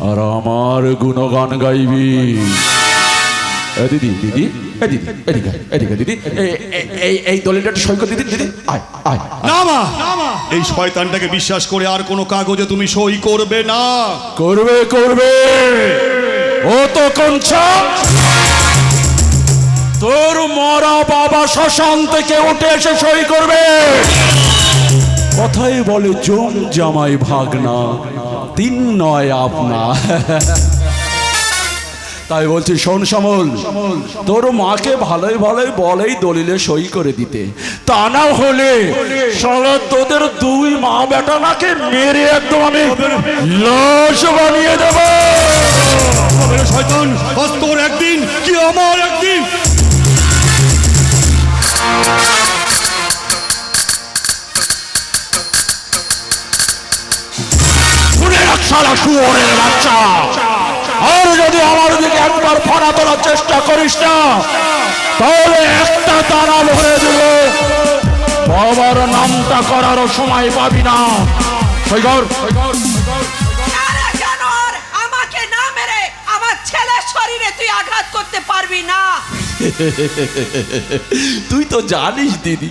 আর আমার গুণগান গাইবি। এ দিদি দিদি, এ দিদি এদিকে এদিকে দিদি, এই দলিলটা একটু সই করে দিদি। দিদি আয় আয়। না মা, এই শয়তানটাকে বিশ্বাস করে আর কোনো কাগজে তুমি সই করবে না। করবে করবে, ও তো কঞ্চা তোর মরা বাবা শ্মশান থেকে উঠে এসে সই করবে। কথাই বলে জম জামাই ভাগনা, তিন নয় আপনা। তাই বলছি শোন শ্যামল, তোর মাকে ভালোই ভালোই বলেই দলিলে সই করে দিতে, তা না হলে শালা তোদের দুই মা বেটা নাকে মেরে একদম আমি লাশ বানিয়ে দেব। শয়তান, আজ তোর একদিন কি আমার একদিন। শুনে রাখ শালা শুয়োরের বাচ্চা, আর যদি আমার দিকে একবার ফানা তোলার চেষ্টা করিস না, তাহলে একটা তারা ভরে দেব, বাবার নামটা করারও সময় পাবি না। আরে জানোয়ার, আমাকে না মেরে আমার ছেলের শরীরে তুই আঘাত করতে পারবি না। তুই তো জানিস দিদি,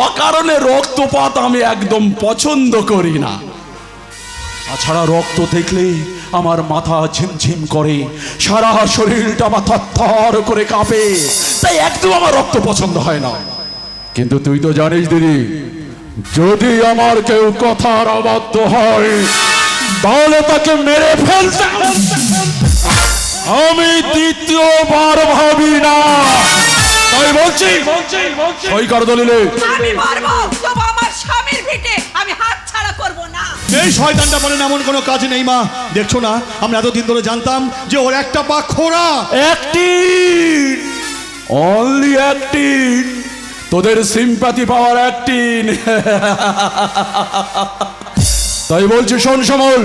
অকারণে রক্তপাত আমি একদম পছন্দ করি না। তাছাড়া রক্ত দেখলে আমার মাথা ঝিমঝিম করে, সারা শরীরটা আমার থরথর করে কাঁপে, তাই একদম আমার রক্ত পছন্দ হয় না। কিন্তু তুই তো জানিস দিদি, যদি আমার কেউ কথার অবাধ্য হয় তাহলে তাকে মেরে ফেলতে আমি দ্বিতীয়বার ভাবি না। তাই বলছি সই কর দলিলে। আমি পারবো, তবু আমার স্বামীর ভিটে আমি হাত ছাড়া করব না। এই শয়তানটা বলেন এমন কোনো কাজ নেই মা। দেখছো না, আমরা এতদিন ধরে জানতাম যে ওর একটা পা খোড়া। একটিন, অনলি একটিন, তোদের সিম্পাথি পাওয়ার একটিন। তাই বলছি শোন শ্যামল,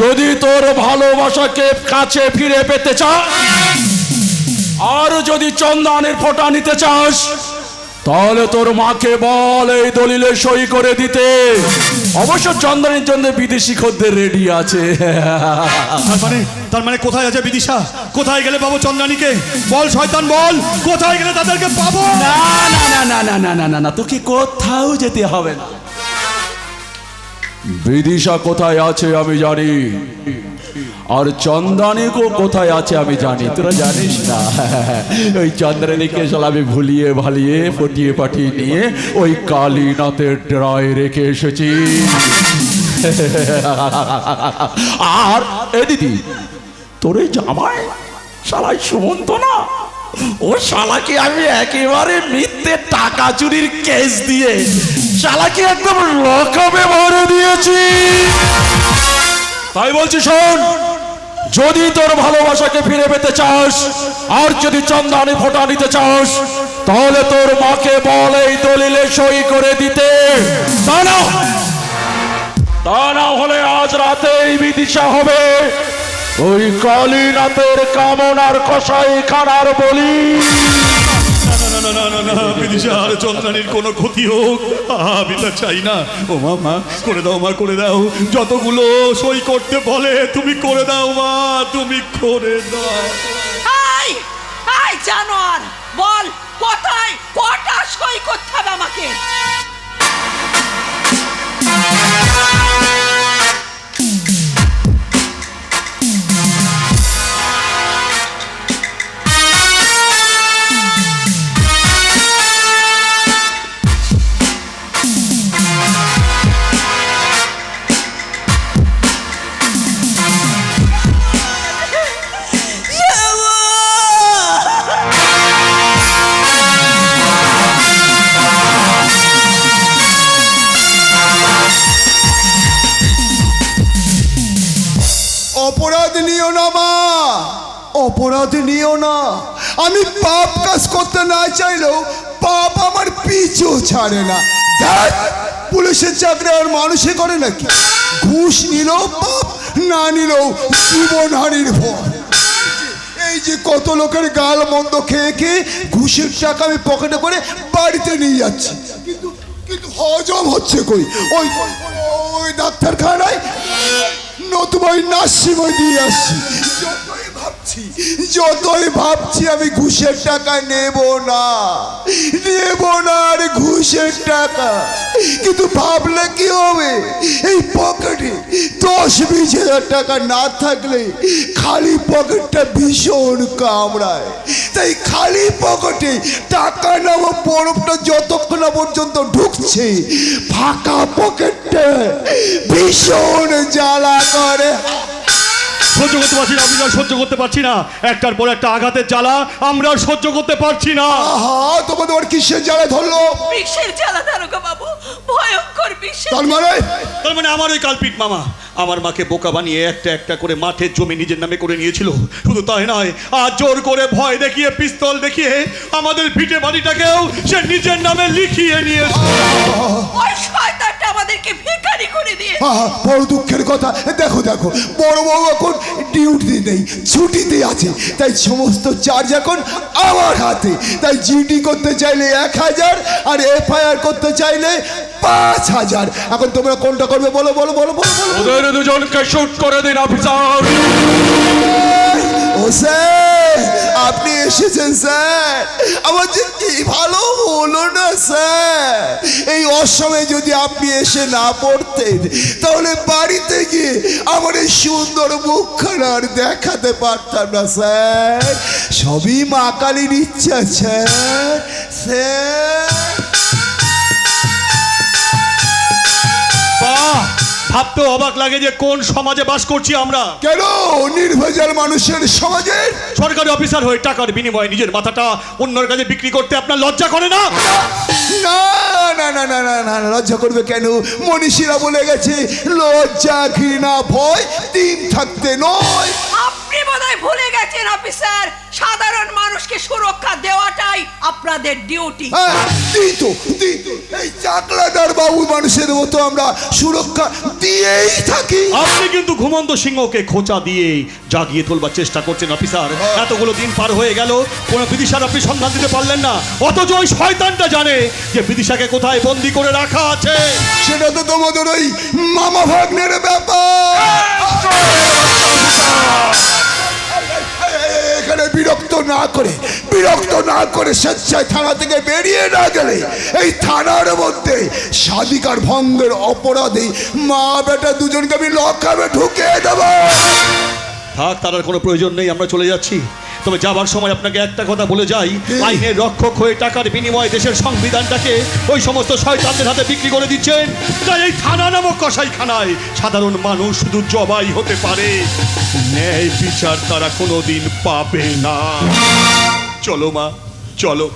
যদি তোর ভালোবাসাকে কাছে ফিরে পেতে চাস, আর যদি চন্দনের ফোঁটা নিতে চাস, তাহলে তোর মাকে বল এই দলিলে সই করে দিতে। অবশ্য চন্দনের জন্য বিদেশি খদ্দের রেডি আছে। তার মানে কোথায় আছে বিদিশা? কোথায় গেলে পাবো চন্দ্রানীকে? বল শয়তান বল, কোথায় গেলে তাদেরকে পাবো? না না না না না না না না না, তোকে কোথাও যেতে হবে না। বিদিশা কোথায় আছে আমি জানি, আর চন্দ্রানীকে কোথায় আছে আমি জানি, তোরা জানিস না। ওই চন্দ্রানীকে আমি ভুলিয়ে ভালিয়ে পটিয়ে পাঠিয়ে নিয়ে ওই কালীনাথের ড্রায় রেখে এসেছি। আর এ দিদি, তোর এই জামাই শালাই সুমন্ত না, ও শালাকে আমি একেবারে মিথ্যে টাকা চুরির কেস দিয়ে শালাকে একদম লকআপে ভরে দিয়েছি। তাই বলছি শোন, যদি তোর ভালোবাসাকে ফিরে পেতে চাস, আর যদি চন্দ্রানী ফোঁটা নিতে চাস, তাহলে তোর মাকে বল এই দলিলে সই করে দিতে। তা না হলে আজ রাতেই বিদিশা হবে ওই কালীনাথের কামনার কষাই খানার বলি। না বিদিশা আর চন্দ্রানীর কোনো ক্ষতি হোক আমি তা চাই না। ও মা, করে দাও মা, করে দাও। যতগুলো সই করতে বলে তুমি করে দাও মা, তুমি করে দাও। আই আই জানোয়ার, বল কোথায় কটা সই করতে হবে আমাকে? অপরাধ নিও না মা, অপরাধ নিও না। আমি পাপ কাজ করতে না চাইলেও পাপ আমার পিছু ছাড়ে না। দেখ, পুলিশের চাকরি আর মানুষে করে নাকি? ঘুষ নিলেও পাপ, না নিলেও জীবনহানির ভয়। এই যে কত লোকের গাল মন্দ খেয়ে খেয়ে ঘুষের টাকা আমি পকেটে করে বাড়িতে নিয়ে যাচ্ছি, কিন্তু হজম হচ্ছে কই? ওই ডাক্তারখানায় নতুবা ওই নাসিময় দিয়ে আসছি। যতই ভাবছি আমি ঘুষের টাকা নেব না আর ঘুষের টাকা, কিন্তু ভাবলে কি হবে, এই পকেটে 10-20 হাজার টাকা না থাকলে খালি পকেটটা ভীষণ কামড়ায়। তাই খালি পকেটে টাকা নেওয়া বরফটা যতক্ষণ না পর্যন্ত ঢুকছে, ফাঁকা পকেটটা ভীষণ জ্বালা করে। সহ্য করতে পারছি না অফিসার, সহ্য করতে পারছি না। একটার পর একটা আঘাতের জ্বালা আমরা আর সহ্য করতে পারছি না। আহা, তোমাদের কিসের জ্বালা ধরলো? বিষের জ্বালা দারোগা বাবু, ভয়ঙ্কর বিষের। তার মানে আমার ওই কালপিট মামা আমার মাকে বোকা বানিয়ে একটা একটা করে মাঠের জমি নিজের নামে করে নিয়েছিল। শুধু তাই নয়, আর জোর করে ভয় দেখিয়ে, পিস্তল দেখিয়ে আমাদের ভিটে বাড়িটাকেও সে নিজের নামে লিখিয়ে নিয়েছে। ওই শয়তানটা আমাদেরকে ভিখারি করে দিয়ে। বড় দুঃখের কথা। দেখো বড় বউ এখন ডিউটি নেই, ছুটিতে আছে, তাই সমস্ত চার্জ এখন আমার হাতে। তাই জিডি করতে চাইলে 1000 আর FIR করতে চাইলে 5000। এখন তোমরা কোনটা করবে বলো বলো বলো বলো বলো। ওদের দুজনকে শুট করে দিন অফিসার। ও স্যার, আপনি এসেছেন স্যার, আমার যে কি ভালো হলো না স্যার। এই অসময়ে যদি আপনি এসে না পড়তেন, তাহলে বাড়িতে গিয়ে আমার এই সুন্দর মুখখানা আর দেখাতে পারতাম না স্যার। সবই মা কালীর ইচ্ছা স্যার। ভাবতে অবাক লাগে যে কোন সমাজে বাস করছি আমরা। কেন নির্ভেজাল মানুষের সমাজে সরকারি অফিসার হয়ে টাকার বিনিময়ে নিজের মাথাটা অন্যের কাছে বিক্রি করতে আপনার লজ্জা করে না? না না না না না না, লজ্জা করবে কেন? মনীষীরা বলে গেছে, লজ্জা ঘৃণা ভয় 3 থাকতে নয়। আপনি বোধহয় ভুলে গেছেন অফিসার, সাধারণ মানুষকে সুরক্ষা দেওয়াটাই আপনাদের ডিউটি। এই চাকলাদার বাবু মানুষের মতো আমরা সুরক্ষা দিয়েই থাকি। আপনি কিন্তু ঘুমন্ত সিংহকে খোঁচা দিয়ে জাগিয়ে তোলবার চেষ্টা করছেন অফিসার। এতগুলো দিন পার হয়ে গেল, কোনো বিদিশার আপনি সন্ধান দিতে পারলেন না, অথচ ওই শয়তানটা জানে যে বিদিশাকে কোথায় বন্দি করে রাখা আছে। সেটা তো তোমাদের ওই মামা ভাগ্নের ব্যাপার। এখানে বিরক্ত না করে স্বেচ্ছায় থানা থেকে বেরিয়ে না গেলে এই থানার মধ্যে স্বাধিকার ভঙ্গের অপরাধে মা বেটা দুজনকে আমি লকআপে ঢুকিয়ে দেব। থাক, তার আর কোনো প্রয়োজন নেই, আমরা চলে যাচ্ছি। তবে যাবার সময় আপনাকে একটা কথা বলে যাই, আইনের রক্ষক হয়ে টাকার বিনিময়ে দেশের সংবিধানটাকে ওই সমস্ত শয়তানদের হাতে বিক্রি করে দিচ্ছেন। তাই এই থানা নামক কসাইখানায় সাধারণ মানুষ শুধু জবাই হতে পারে, ন্যায় বিচার তারা কোনোদিন পাবে না। চলো মা, চলো।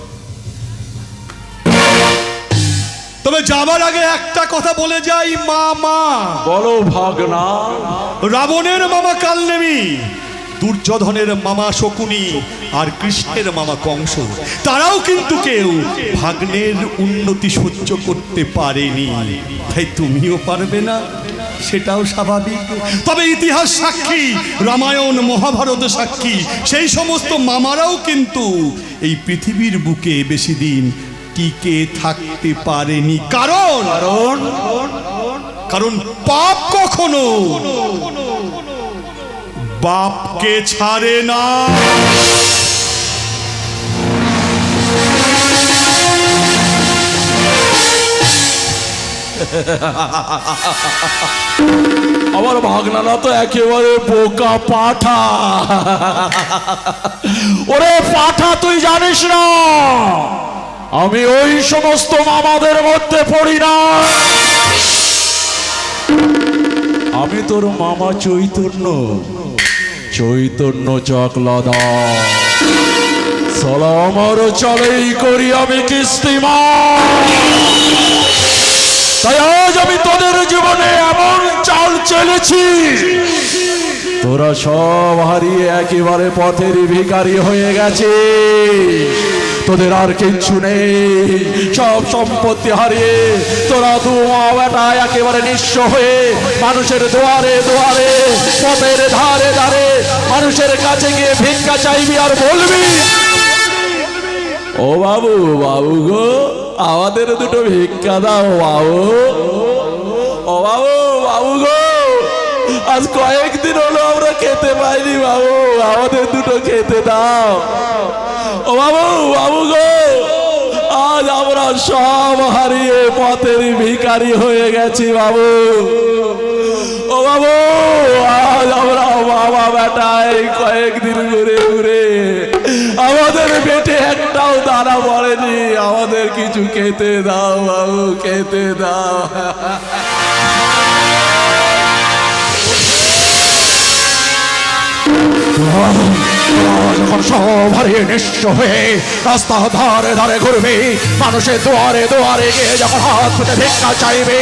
তবে যাবার আগে একটা কথা বলে যাই, মামা। বলো ভাগনা। রাবণের মামা কালনেমি, দুর্যোধনের মামা শকুনি, আর কৃষ্ণের মামা কংস, তারাও কিন্তু কেউ ভাগ্নের উন্নতি সহ্য করতে পারেনি। তাই তুমিও পারবে না, সেটাও স্বাভাবিক। তবে ইতিহাস সাক্ষী, রামায়ণ মহাভারত সাক্ষী, সেই সমস্ত মামারাও কিন্তু এই পৃথিবীর বুকে বেশি দিন টিকে থাকতে পারেনি। কারণ পাপ কখনো বাপকে ছাড়ে না। আমার ভাগনারা তো একেবারে বোকা পাঠা। ওরে পাঠা, তুই জানিস না আমি ওই সমস্ত মামাদের মধ্যে পড়ি না। আমি তোর মামা চৈতন্য চকলাদা। আমার চলেই করি আমি কিস্তিমা। তাই আজ আমি তোদের জীবনে এমন চাল চলেছি, তোরা সব হারিয়ে একেবারে পথের ভিখারি হয়ে গেছে। তোদের আর কিচ্ছু নেই, সব সম্পত্তি হারিয়ে তোরা দু মা বেটা একেবারে নিঃস্ব হয়ে মানুষের দুয়ারে দুয়ারে, পথের ধারে ধারে মানুষের কাছে গিয়ে ভিক্ষা চাইবি আর বলবি, ও বাবু গো আমাদের দুটো ভিক্ষা দাও বাবু। ও বাবু গো, আর আজ কয়েকদিন হলো আমরা খেতে পাইনি বাবু, আমাদের দুটো খেতে দাও। ও বাবু, বাবু গো, আজ আমরা সব হারিয়ে পথের ভিখারি হয়ে গেছি বাবু। ও বাবু, আজ আমরা বাবা বেটা এই কয়েকদিন ঘুরে ঘুরে আমাদের পেটে একটাও দানা পড়েনি। আমাদের কিছু খেতে দাও বাবু, খেতে দাও। যখন সব হারিয়ে নিঃস্ব হয়ে রাস্তা ধারে ধারে ঘুরবে, মানুষের দুয়ারে দুয়ারে গিয়ে যখন হাত পেতে ভিক্ষা চাইবে,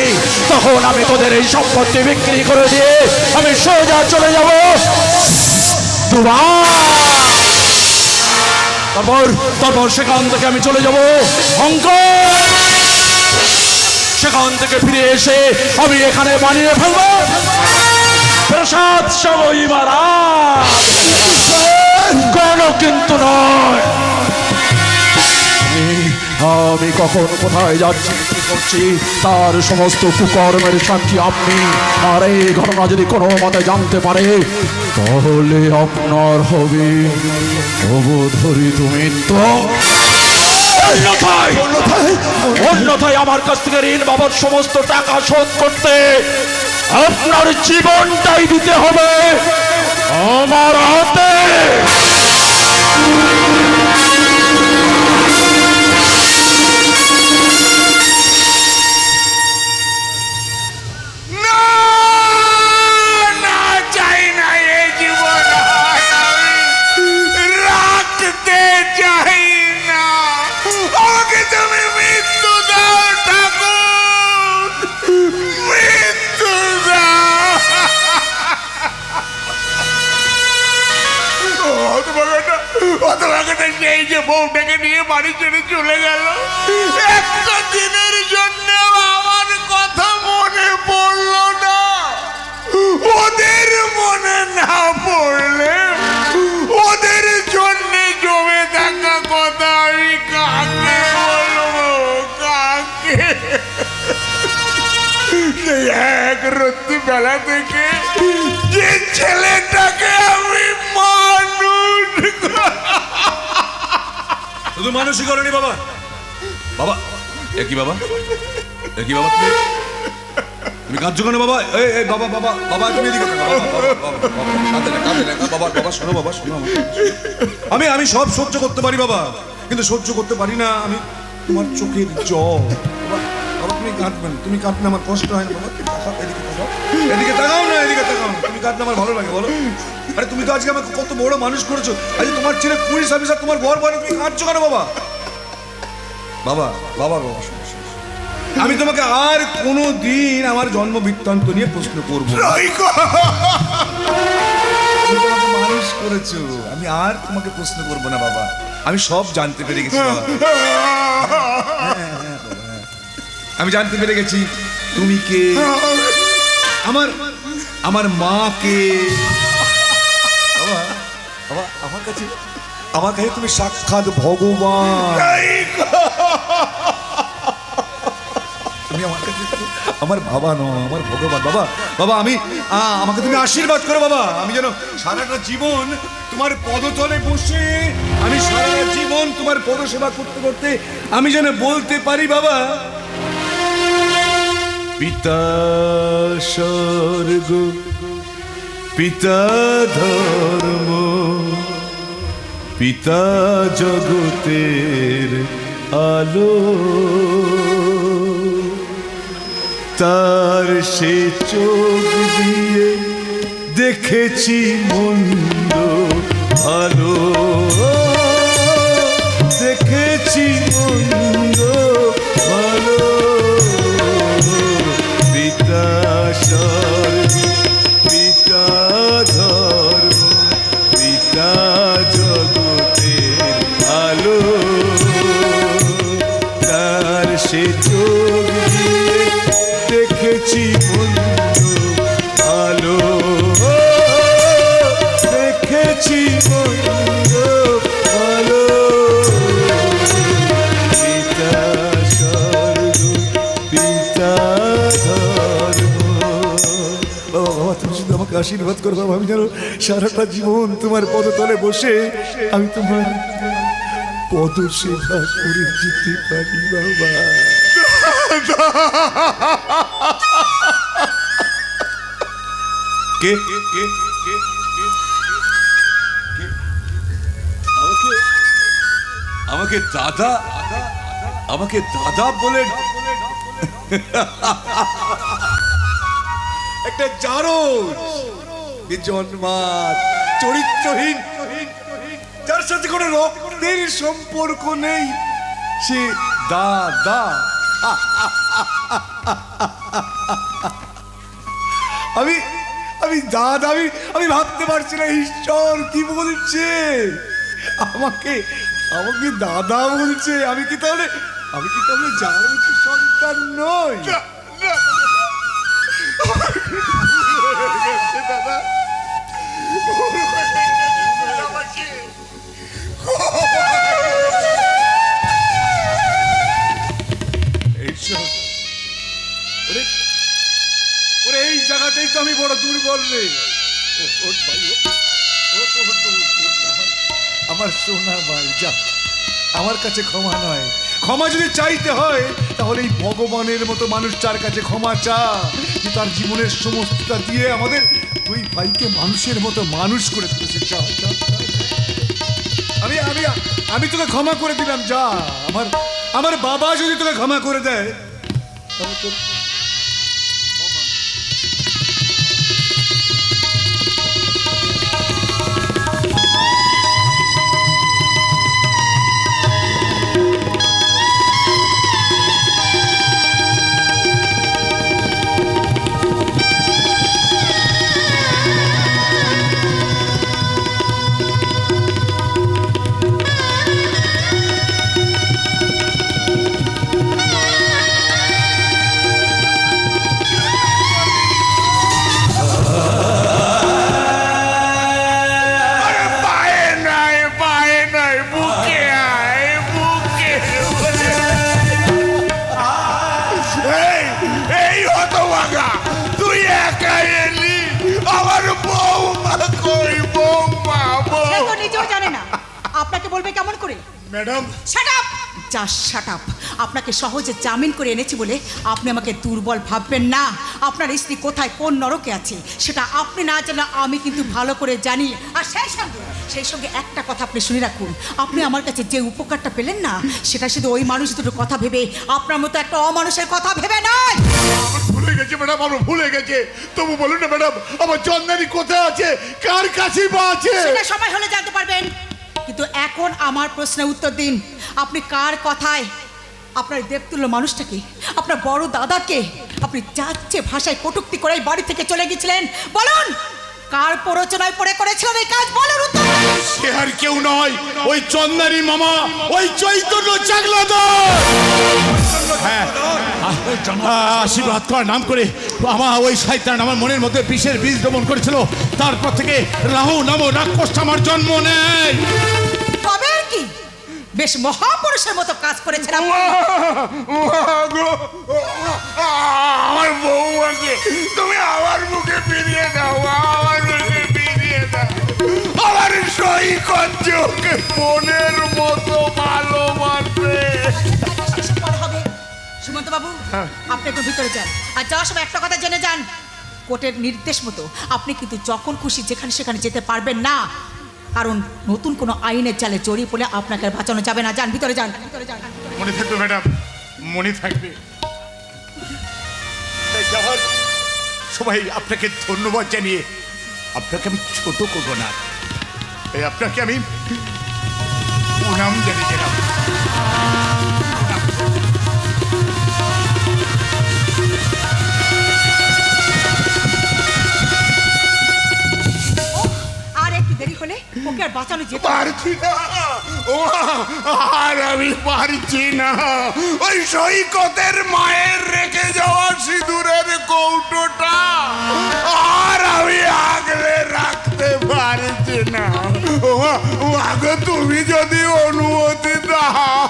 তখন আমি তোদের এই সম্পত্তি বিক্রি করে দিয়ে আমি সোজা চলে যাব দুবার। তারপর সেখান থেকে আমি চলে যাব হংকং। সেখান থেকে ফিরে এসে আমি এখানে বানিয়ে ফেলবো প্রসাদ সবই মারা, কেন কিন্তু নয়। আমি কখন কোথায় যাচ্ছি কি করছি তার সমস্ত কুকর্মের সাক্ষী আপনি। আর এই ঘটনা যদি কোনো মতে জানতে পারে তাহলে আপনার হবে অবধরিত মৃত্যু। অন্যথায় আমার কাছ থেকে ঋণ বাবদ সমস্ত টাকা শোধ করতে আপনার জীবনটাই দিতে হবে আমার হাতে। সেই যে বউটাকে নিয়ে বাড়ি ছেড়ে চলে গেল, একটা দিনের জন্য আমার কথা মনে পড়লো না। ওদের মনে না পড়লে ওদের জন্য জমে থাকা কথা আমি কাকে বলবো, কাকে? এক রাত্রি বেলা থেকে যে ছেলেটাকে আমি মানুষ শুধু মানুষই করেনি বাবা। বাবা একই বাবা, একই বাবা, তুমি কাঁদছো কেন বাবা? এই বাবা, বাবা, বাবা তুমি এদিকে বাবা, বাবা শোনো, বাবা শোনো, আমি সব সহ্য করতে পারি বাবা, কিন্তু সহ্য করতে পারি না আমি তোমার চোখের জল। বাবা তুমি কাঁদবেন, তুমি কাঁদলে আমার কষ্ট হয় না বাবা। এদিকে তাকাও, এদিকে তাকাও না, এদিকে তাকাও। তুমি কাঁদলে আমার ভালো লাগে বলো? আরে তুমি তো আজকে আমাকে কত বড় মানুষ করেছো, আজ তোমার ছেলে পুলিশ অফিসার, তোমার ঘর বাড়ি, তুমি কাঁদছো কেন বাবা? বাবা, বাবা, বাবা আমি তোমাকে আর কোনো দিন আমার জন্ম বৃত্তান্ত নিয়ে প্রশ্ন করবো না। তুমি তোমাকে মানুষ করেছো, আমি আর তোমাকে প্রশ্ন করবো না বাবা। আমি সব জানতে পেরে গেছি বাবা। আমি জানতে পেরে গেছি তুমি কে, আমার মা কে। বাবা, বাবা আমার কাছে তুমি সাক্ষাৎ ভগবান। তুমি আমার কাছে আমার বাবা নয়, আমার ভগবান। বাবা, বাবা আমাকে তুমি আশীর্বাদ করো বাবা। আমি যেন সারাটা জীবন তোমার পদতলে বসে, আমি সারা জীবন তোমার পদসেবা করতে করতে আমি যেন বলতে পারি বাবা, পিতা স্বর্গ, পিতা ধর্ম, পিতা জগতের আলো, তার সে চোখ দিয়ে দেখেছি মন্দ ভালো, দেখেছি মন্দ ভালো। পিতা স্বর্গ, পিতা ধর্ম, পিতা জগতের আলো, তার সে চোখ দিয়ে দেখেছি বন্ধু ভালো, দেখেছি বন্ধু ভালো। পিতা স্বর্গ, পিতা ধর্ম। বাবা, বাবা তুমি শুধু আমাকে আশীর্বাদ করো বাবা, আমি যেন সারাটা জীবন তোমার পদতলে বসে আমি তোমার পদ সেবা করে যেতে পারি বাবা। কে আমাকে দাদা, আমাকে দাদা বলে একটা জারজ জন্মাত চরিত্রহীন, যার সাথে কোনো রক্তের সম্পর্ক নেই, সে দাদা। আমি আমি দাদা, আমি ভাবতে পারছি না ঈশ্বর কি বলছে, আমাকে আমাকে দাদা বলছে। আমি কি তাহলে জারজ সন্তান নই? দাদা ওরে এই জায়গাতেই তো আমি বড় দুর্বল রে। আমার সোনা ভাই, যা আমার কাছে ক্ষমা নয়, ক্ষমা যদি চাইতে হয় তাহলে এই ভগবানের মতো মানুষটার কাছে ক্ষমা চা, যে তার জীবনের সমস্তটা দিয়ে আমাদের দুই ভাইকে মানুষের মতো মানুষ করে তুলেছে। যা যা, আমি আমি আমি তোকে ক্ষমা করে দিলাম, যা। আমার বাবা যদি তোকে ক্ষমা করে দেয় তাহলে তো আপনাকে বলবে কেমন করে? Madam shut up, just shut up. আপনাকে সহজে জামিন করে এনেছি বলে আপনি আমাকে দুর্বল ভাববেন না। আপনার স্ত্রী কোথায় কোন নরকে আছে সেটা আপনি না জানলে আমি কিন্তু ভালো করে জানি। আর সেই সঙ্গে একটা কথা আপনি শুনে রাখুন, আপনি আমার কাছে যে উপকারটা পেলেন না সেটা শুধু ওই মানুষ দুটোর কথা ভেবে, আপনার মতো একটা অমানুষের কথা ভেবে নয়। আমার ভুলে গেছে ম্যাডাম, আমার ভুলে গেছে। তবু বলুন না ম্যাডাম, আমার চন্দানি কোথায় আছে, কার কাছে বা আছে? সেটা সময় হলে জানতে পারবেন, কিন্তু এখন আমার প্রশ্নের উত্তর দিন। আপনি কার কথায় আপনার দেবতুল্য মানুষটাকে, আপনার বড় দাদাকে আপনি যাচ্ছে ভাষায় কটূক্তি করে বাড়ি থেকে চলে গেছিলেন? বলুন, কার প্ররোচনায় পড়ে করেছিলেন এই কাজ? বলুন উত্তর। সে আর কেউ নয়, ওই চন্দানি মামা, ওই চৈতন্য চাকলাদার। হ্যাঁ, আশীর্বাদ করার নাম করে আমার ওই শয়তান আমার মনের মধ্যে বিষের বীজ দমন করেছিল। তারপর থেকে রাহু নাম রাক্ষস আমার জন্ম নেয়। তবে আর কি, বেশ মহাপুরুষের মতো কাজ করেছেন আপনি। আমার বউমাকে তুমি আমার মুখে ফিরিয়ে দাও, আমার মুখে ফিরিয়ে দাও। আমার সই করছে ওকে বোনের মতো ভালোবাসে। সুমন্ত বাবু, আপনি একটু ভিতরে যান, আর যাওয়ার সময় একটা কথা জেনে যান, কোর্টের নির্দেশ মতো আপনি কিন্তু যখন খুশি যেখানে সেখানে যেতে পারবেন না, কারণ নতুন কোনো আইনের জালে জড়িয়ে পড়লে আপনাকে আর বাঁচানো যাবে না। যান, ভিতরে যান, ভিতরে যান। মনে থাকবে ম্যাডাম, মনে থাকবে। যাওয়ার সবাই আপনাকে ধন্যবাদ জানিয়ে আপনাকে আমি ছোট করবো না, আপনাকে আমি প্রণাম জানিয়েছিলাম। আর একটু দেরি হলে ওকে আর বাঁচানো যেত না। পারছি না, আর আমি পারছি না। ওই সৈকতের মায়ের রেখে যাওয়া সিঁদুরের কৌটোটা আর আমি আগলে রাখতে পারছি না। আগে তুমি যদি অনুমতি দাও।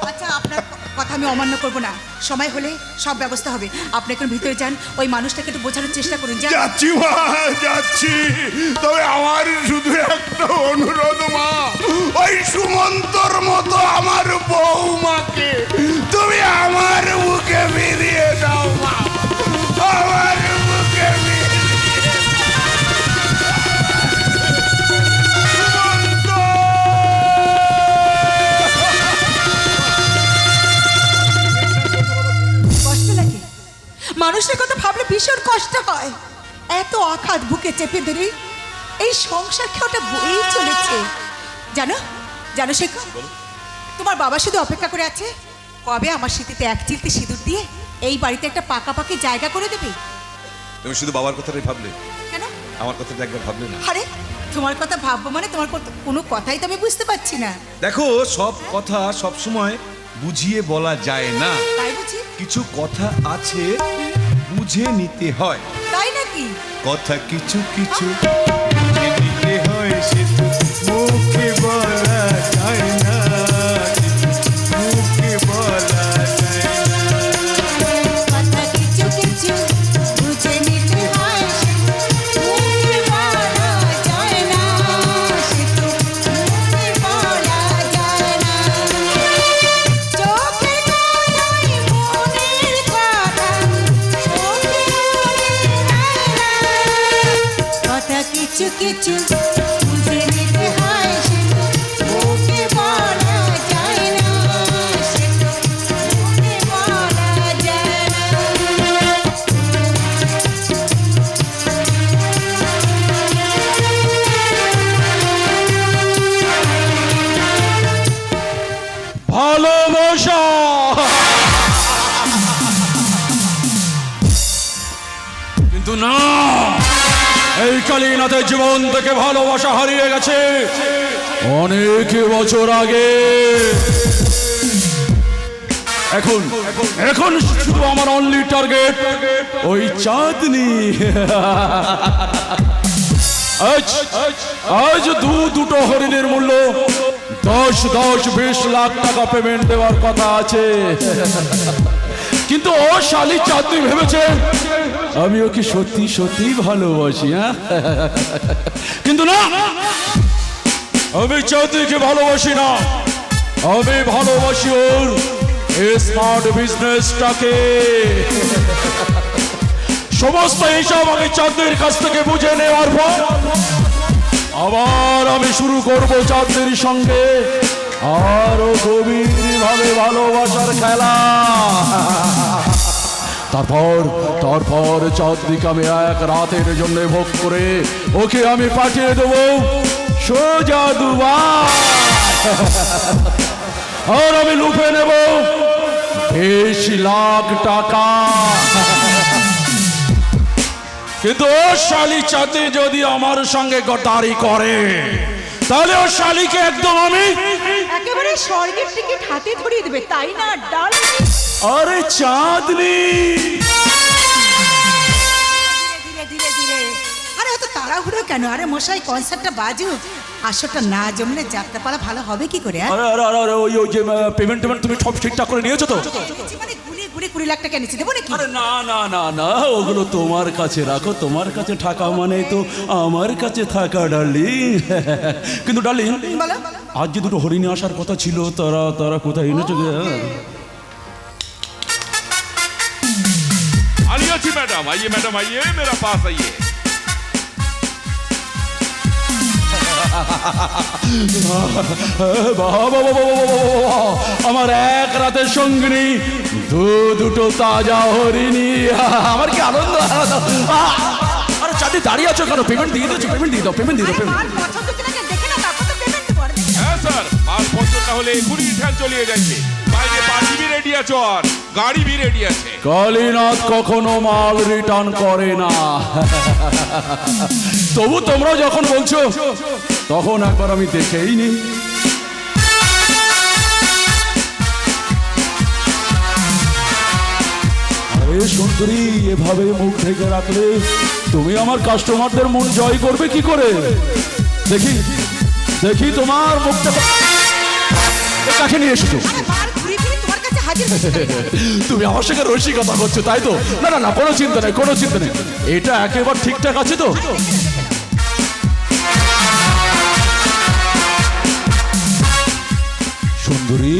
আচ্ছা, আপনার কথা আমি আমি অমান্য করব না। সময় হলে সব ব্যবস্থা হবে। আপনি এখন ভিতরে যান, ওই মানুষটাকে একটু বোঝানোর চেষ্টা করুন। যান। যাচ্ছি মা, যাচ্ছি। তবে আমার শুধু একটা অনুরোধ মা, ওই সুমন্তর মতো আমার বউমাকে তুমি আমার বুকে ফিরিয়ে দাও মা, আমার বুকে ফিরিয়ে দাও। সুমন্ত! কষ্ট লাগে, মানুষের কথা ভাবলে ভীষণ কষ্ট হয়। এত আঘাত বুকে চেপে ধরে এই সংসার খেয়াটা বয়েই চলেছে। জানো জানো শেখো, তোমার বাবা শুধু অপেক্ষা করে আছে কবে আমার স্মৃতিতে এক চিলতে সিঁদুর দিয়ে এই বাড়িতে একটা পাকাপাকি জায়গা করে দেবে। তুমি শুধু বাবার কথাটাই ভাবলে, কেন? আমার কথাটা একবার ভাবলে না? আরে তোমার কথা ভাববো মানে তোমার কোনো কথাই তো আমি বুঝতে পারছি না। দেখো, সব কথা সব সময় বুঝিয়ে বলা যায় না। তাই বুঝি? কিছু কথা আছে বুঝে নিতে হয়। তাই নাকি? কথা কিছু কিছু বুঝে নিতে হয়, সে তো মুখে বলা যায় না, মুখে বলা যায় না। কথা কিছু কিছু বুঝে নিতে হয়, মুখে বলা যায় না, সে তো মুখে বলা যায় না। চোখের কথাই মনের কথা, মুখে বলে যায় না। কথা কিছু কিছু বুঝে নিতে হয়, সে তো মুখে বলা যায় না, সে তো মুখে বলা যায় না। ভালোবাসা কিন্তু না, এই কালীনাথের জীবন থেকে ভালোবাসা হারিয়ে গেছে অনেক বছর আগে। এখন এখন শুধু আমার অনলি টার্গেট ওই চাঁদনি। আজ দুটো হরিণের মূল্য 10-20 লাখ টাকা পেমেন্ট দেওয়ার কথা আছে, কিন্তু ও শালি চাঁদনি ভেবেছে আমি ওকে সত্যি সত্যি ভালোবাসি। কিন্তু না, আমি চাঁদনিকে ভালোবাসি না, আমি ভালোবাসি ওর স্মার্ট বিজনেসটাকে। সমস্ত হিসাব আমি চাঁদনির কাছ থেকে বুঝে নেওয়ার পর আবার আমি শুরু করব চাঁদনির সঙ্গে আরো গভীরভাবে ভালোবাসার খেলা। তারপর চাঁদনিকে আমি এক রাতের জন্য ভোগ করে ওকে আমি পাঠিয়ে দেবো সোজা দুবাই, আর আমি লুফে নেব 20 লাখ টাকা। কিন্তু ও শালি চাঁদনি যদি আমার সঙ্গে গদ্দারি করে তাহলে ও শালিকে একদম আমি একেবারে স্বর্গের টিকিট হাতে ধরিয়ে দেবে, তাই না ডার্লিং? আরে চাঁদনি, ধীরে ধীরে ধীরে। আরে অত তাড়াহুড়ো কেন? আরে মশাই কনসার্টটা বাজুক, আসরটা না জমলে যাত্রাপালা ভালো হবে কি করে? আরে আরে আরে ওই যে পেমেন্ট তুমি সব ঠিকঠাক করে নিয়েছো তো? মানে ঘুরে ঘুরে 20 লাখ টাকা নিচে দেবো নাকি? আরে না না না না, ওগুলো তোমার কাছে রাখো, তোমার কাছে টাকা মানে তো আমার কাছে থাকা ডার্লিং। কিন্তু ডার্লিং, বলো। আজ যে দুটো হরিণী আসার কথা ছিল তারা কোথায় এনেছো? आइए जी मैडम, आइए मेरा पास आइए। আমার এক রাতের সঙ্গিনী দুটো তাজা হরিণী, আমার কি আনন্দ! আরে চাঁদনি দাঁড়িয়ে আছো কেন? পেমেন্ট দিয়ে দিচ্ছ, পেমেন্ট দিয়ে দাও, পেমেন্ট দিয়ে দাও। মাল পছন্দ কিনা দেখে না, তারপর তো পেমেন্ট দেবো। হ্যাঁ স্যার, মাল পছন্দ হলে এখনই রিটার্ন চলিয়ে যাচ্ছে। বাইরে পার্টি भी রেডি আছে আর গাড়ি भी রেডি আছে। কালীনাথ কখনো মাল রিটার্ন করে না, তবু তোমরা যখন বলছো তখন একবার আমি দেখেই নি। আরে সুন্দরী, এভাবে মুখ ঢেকে রাখলে তুমি আমার কাস্টমারদের মন জয় করবে কি করে? দেখি দেখি তোমার মুখটা কাকে নিয়ে এসেছো? আরে বার ঘুরে ফিরে তোমার কাছে হাজির হয়েছে কালীনাথ। তুমি আমার সঙ্গে রসিকতা করছো তাই তো? না না না, কোনো চিন্তা নেই, কোনো চিন্তা নেই, এটা একেবারে ঠিকঠাক আছে তো? সুন্দরী,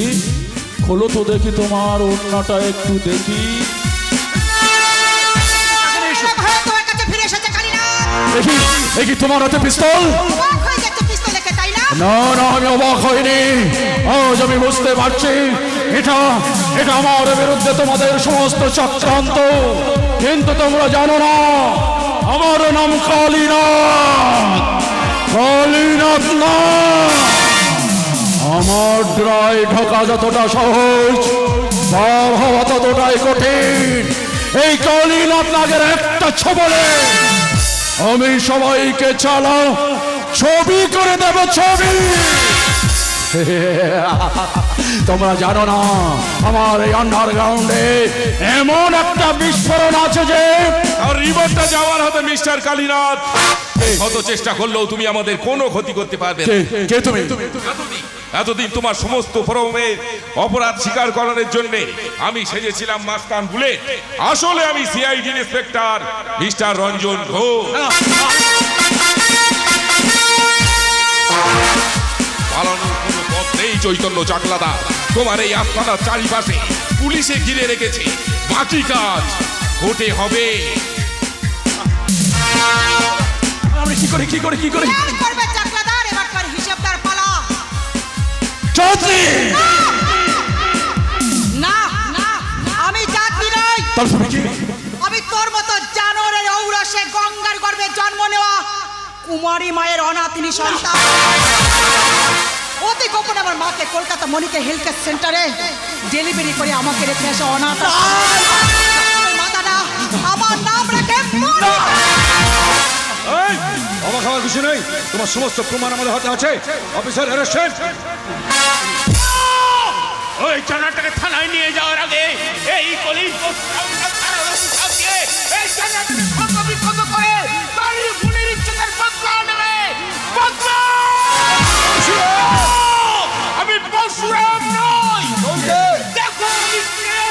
খোলো তো দেখি তোমার ওড়নাটা একটু দেখি। ভয়ে তোমার কাছে ফিরে এসেছে কালীনাথ। দেখি দেখি তোমার হাতে পিস্তল। অবাক হয়ে যাচ্ছে পিস্তল দেখে, তাই না? না না, আমি অবাক হইনি, আজ আমি বুঝতে পারছি এটা এটা আমার বিরুদ্ধে তোমাদের সমস্ত চক্রান্ত। কিন্তু তোমরা জানো না আমার নাম কালীনাথ, কালীনাথ না। আমার ড্রাই ঢোকা যতটা সহজ, বার হওয়া ততটাই কঠিন। এই কালীনাথ নাগের একটা ছবলে আমি সবাইকে চালা ছবি করে দেব, ছবি। তোমরা জানো না আমার এই আন্ডারগ্রাউন্ডে এমন একটা বিস্ফোরণ আছে যে আর রিভারটা যাওয়ার হবে মিস্টার কালীনাথ। কত চেষ্টা করলেও তুমি আমাদের কোনো ক্ষতি করতে পারবে না। কে তুমি? এতদিন তোমার সমস্ত ফরমের অপরাধ স্বীকার করার জন্য আমি সেজেছিলাম মাস্তান বুলেট। আসলে আমি CID inspector mister Ranjan Ghosh. পালানোর কোনো পথ নেই চৈতন্য চাকলাদা। তোমার এই আস্তানার চারিপাশে পুলিশে ঘিরে রেখেছে, বাকি কাজ কোর্টে হবে। আমি কি করি, কি করি, কি করি? কি করবে চাকলাদার? এবার তোর হিসাবদার পালা। চৌধুরী! না না, আমি যাত্রী নই। তার সঙ্গে কি? আমি তোর মতো জানোয়ারের ঔরসে গঙ্গার গর্ভে জন্ম নেওয়া কুমারী মায়ের অনাথিনী সন্তান। অতি গোপনে আমার মাকে কলকাতা মনিকে হেলথ কেয়ার সেন্টারে ডেলিভারি করে আমাকে রেখে আসে অনাথ। মাতারা আমার নাম রাখে মনি। অবাক হওয়ার কিছু নেই, তোমার সমস্ত প্রমাণ আমাদের হাতে আছে। Officer arrested. ওই জানাটাকে থানায় নিয়ে যাওয়ার আগে এই পুলিশ এই জানাটাকে ক্ষত বিক্ষত করে বাড়ির খুনের ইচ্ছেদের বদলা নেবে। বদলা! আমি পরশুরাম নই। দেখো আমি কে।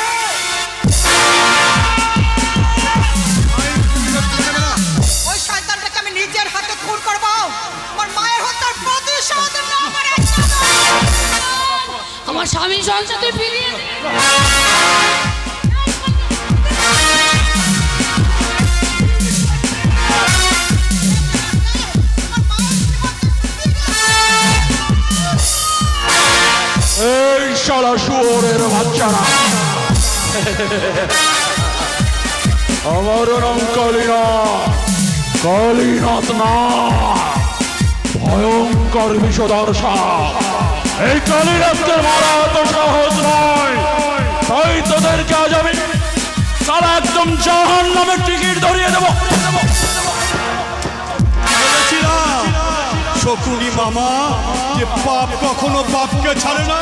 ওই শয়তানটাকে আমি নিজের হাতে খুন করব। আমার মায়ের হত্যার প্রতিশোধ না আমার আমার স্বামী সংসারে ফিরিয়ে দে। এই শালা শুয়োরের বাচ্চারা, আমার নাম কালীনাথ, কালীনাথ না, ভয়ঙ্কর বিষধর সাপ। এই কালীনাথকে মারা এত সহজ নয়, তাই তোদেরকে আজ আমি সারা একদম জাহান্নামের টিকিট ধরিয়ে দেবো। বলেছিলাম শকুনি মামা যে পাপ কখনো বাপকে ছাড়ে না।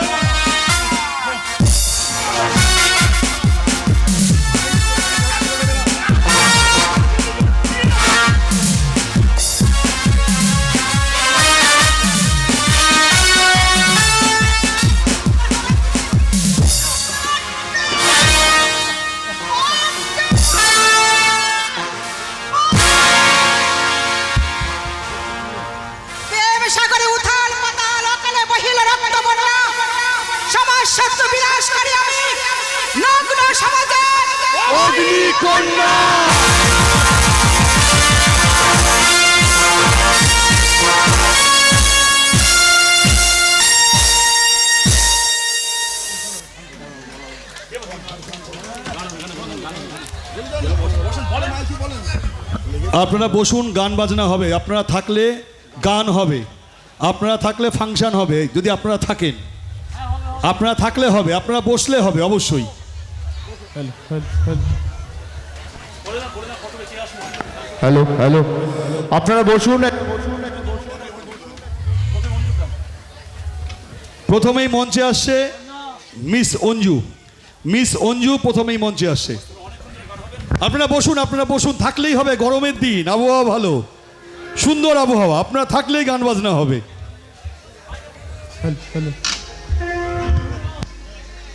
প্রেম সাগরে উথাল পাতাল অকালে বহিল রক্ত বন্যা। সমাজ শত্রু বিনাশকারী আমি নগ্ন সমাজের অগ্নিকন্যা! আপনারা বসুন, গান বাজনা হবে। আপনারা থাকলে গান হবে, আপনারা থাকলে ফাংশন হবে। যদি আপনারা থাকেন, আপনারা থাকলে হবে, আপনারা বসলে হবে অবশ্যই। হ্যালো হ্যালো, আপনারা বসুন। প্রথমেই মঞ্চে আসছে মিস অঞ্জু। মিস অঞ্জু প্রথমেই মঞ্চে আসছে। আপনারা বসুন, আপনারা বসুন, থাকলেই হবে। গরমের দিন, আবহাওয়া ভালো, সুন্দর আবহাওয়া। আপনারা থাকলেই গান বাজনা হবে।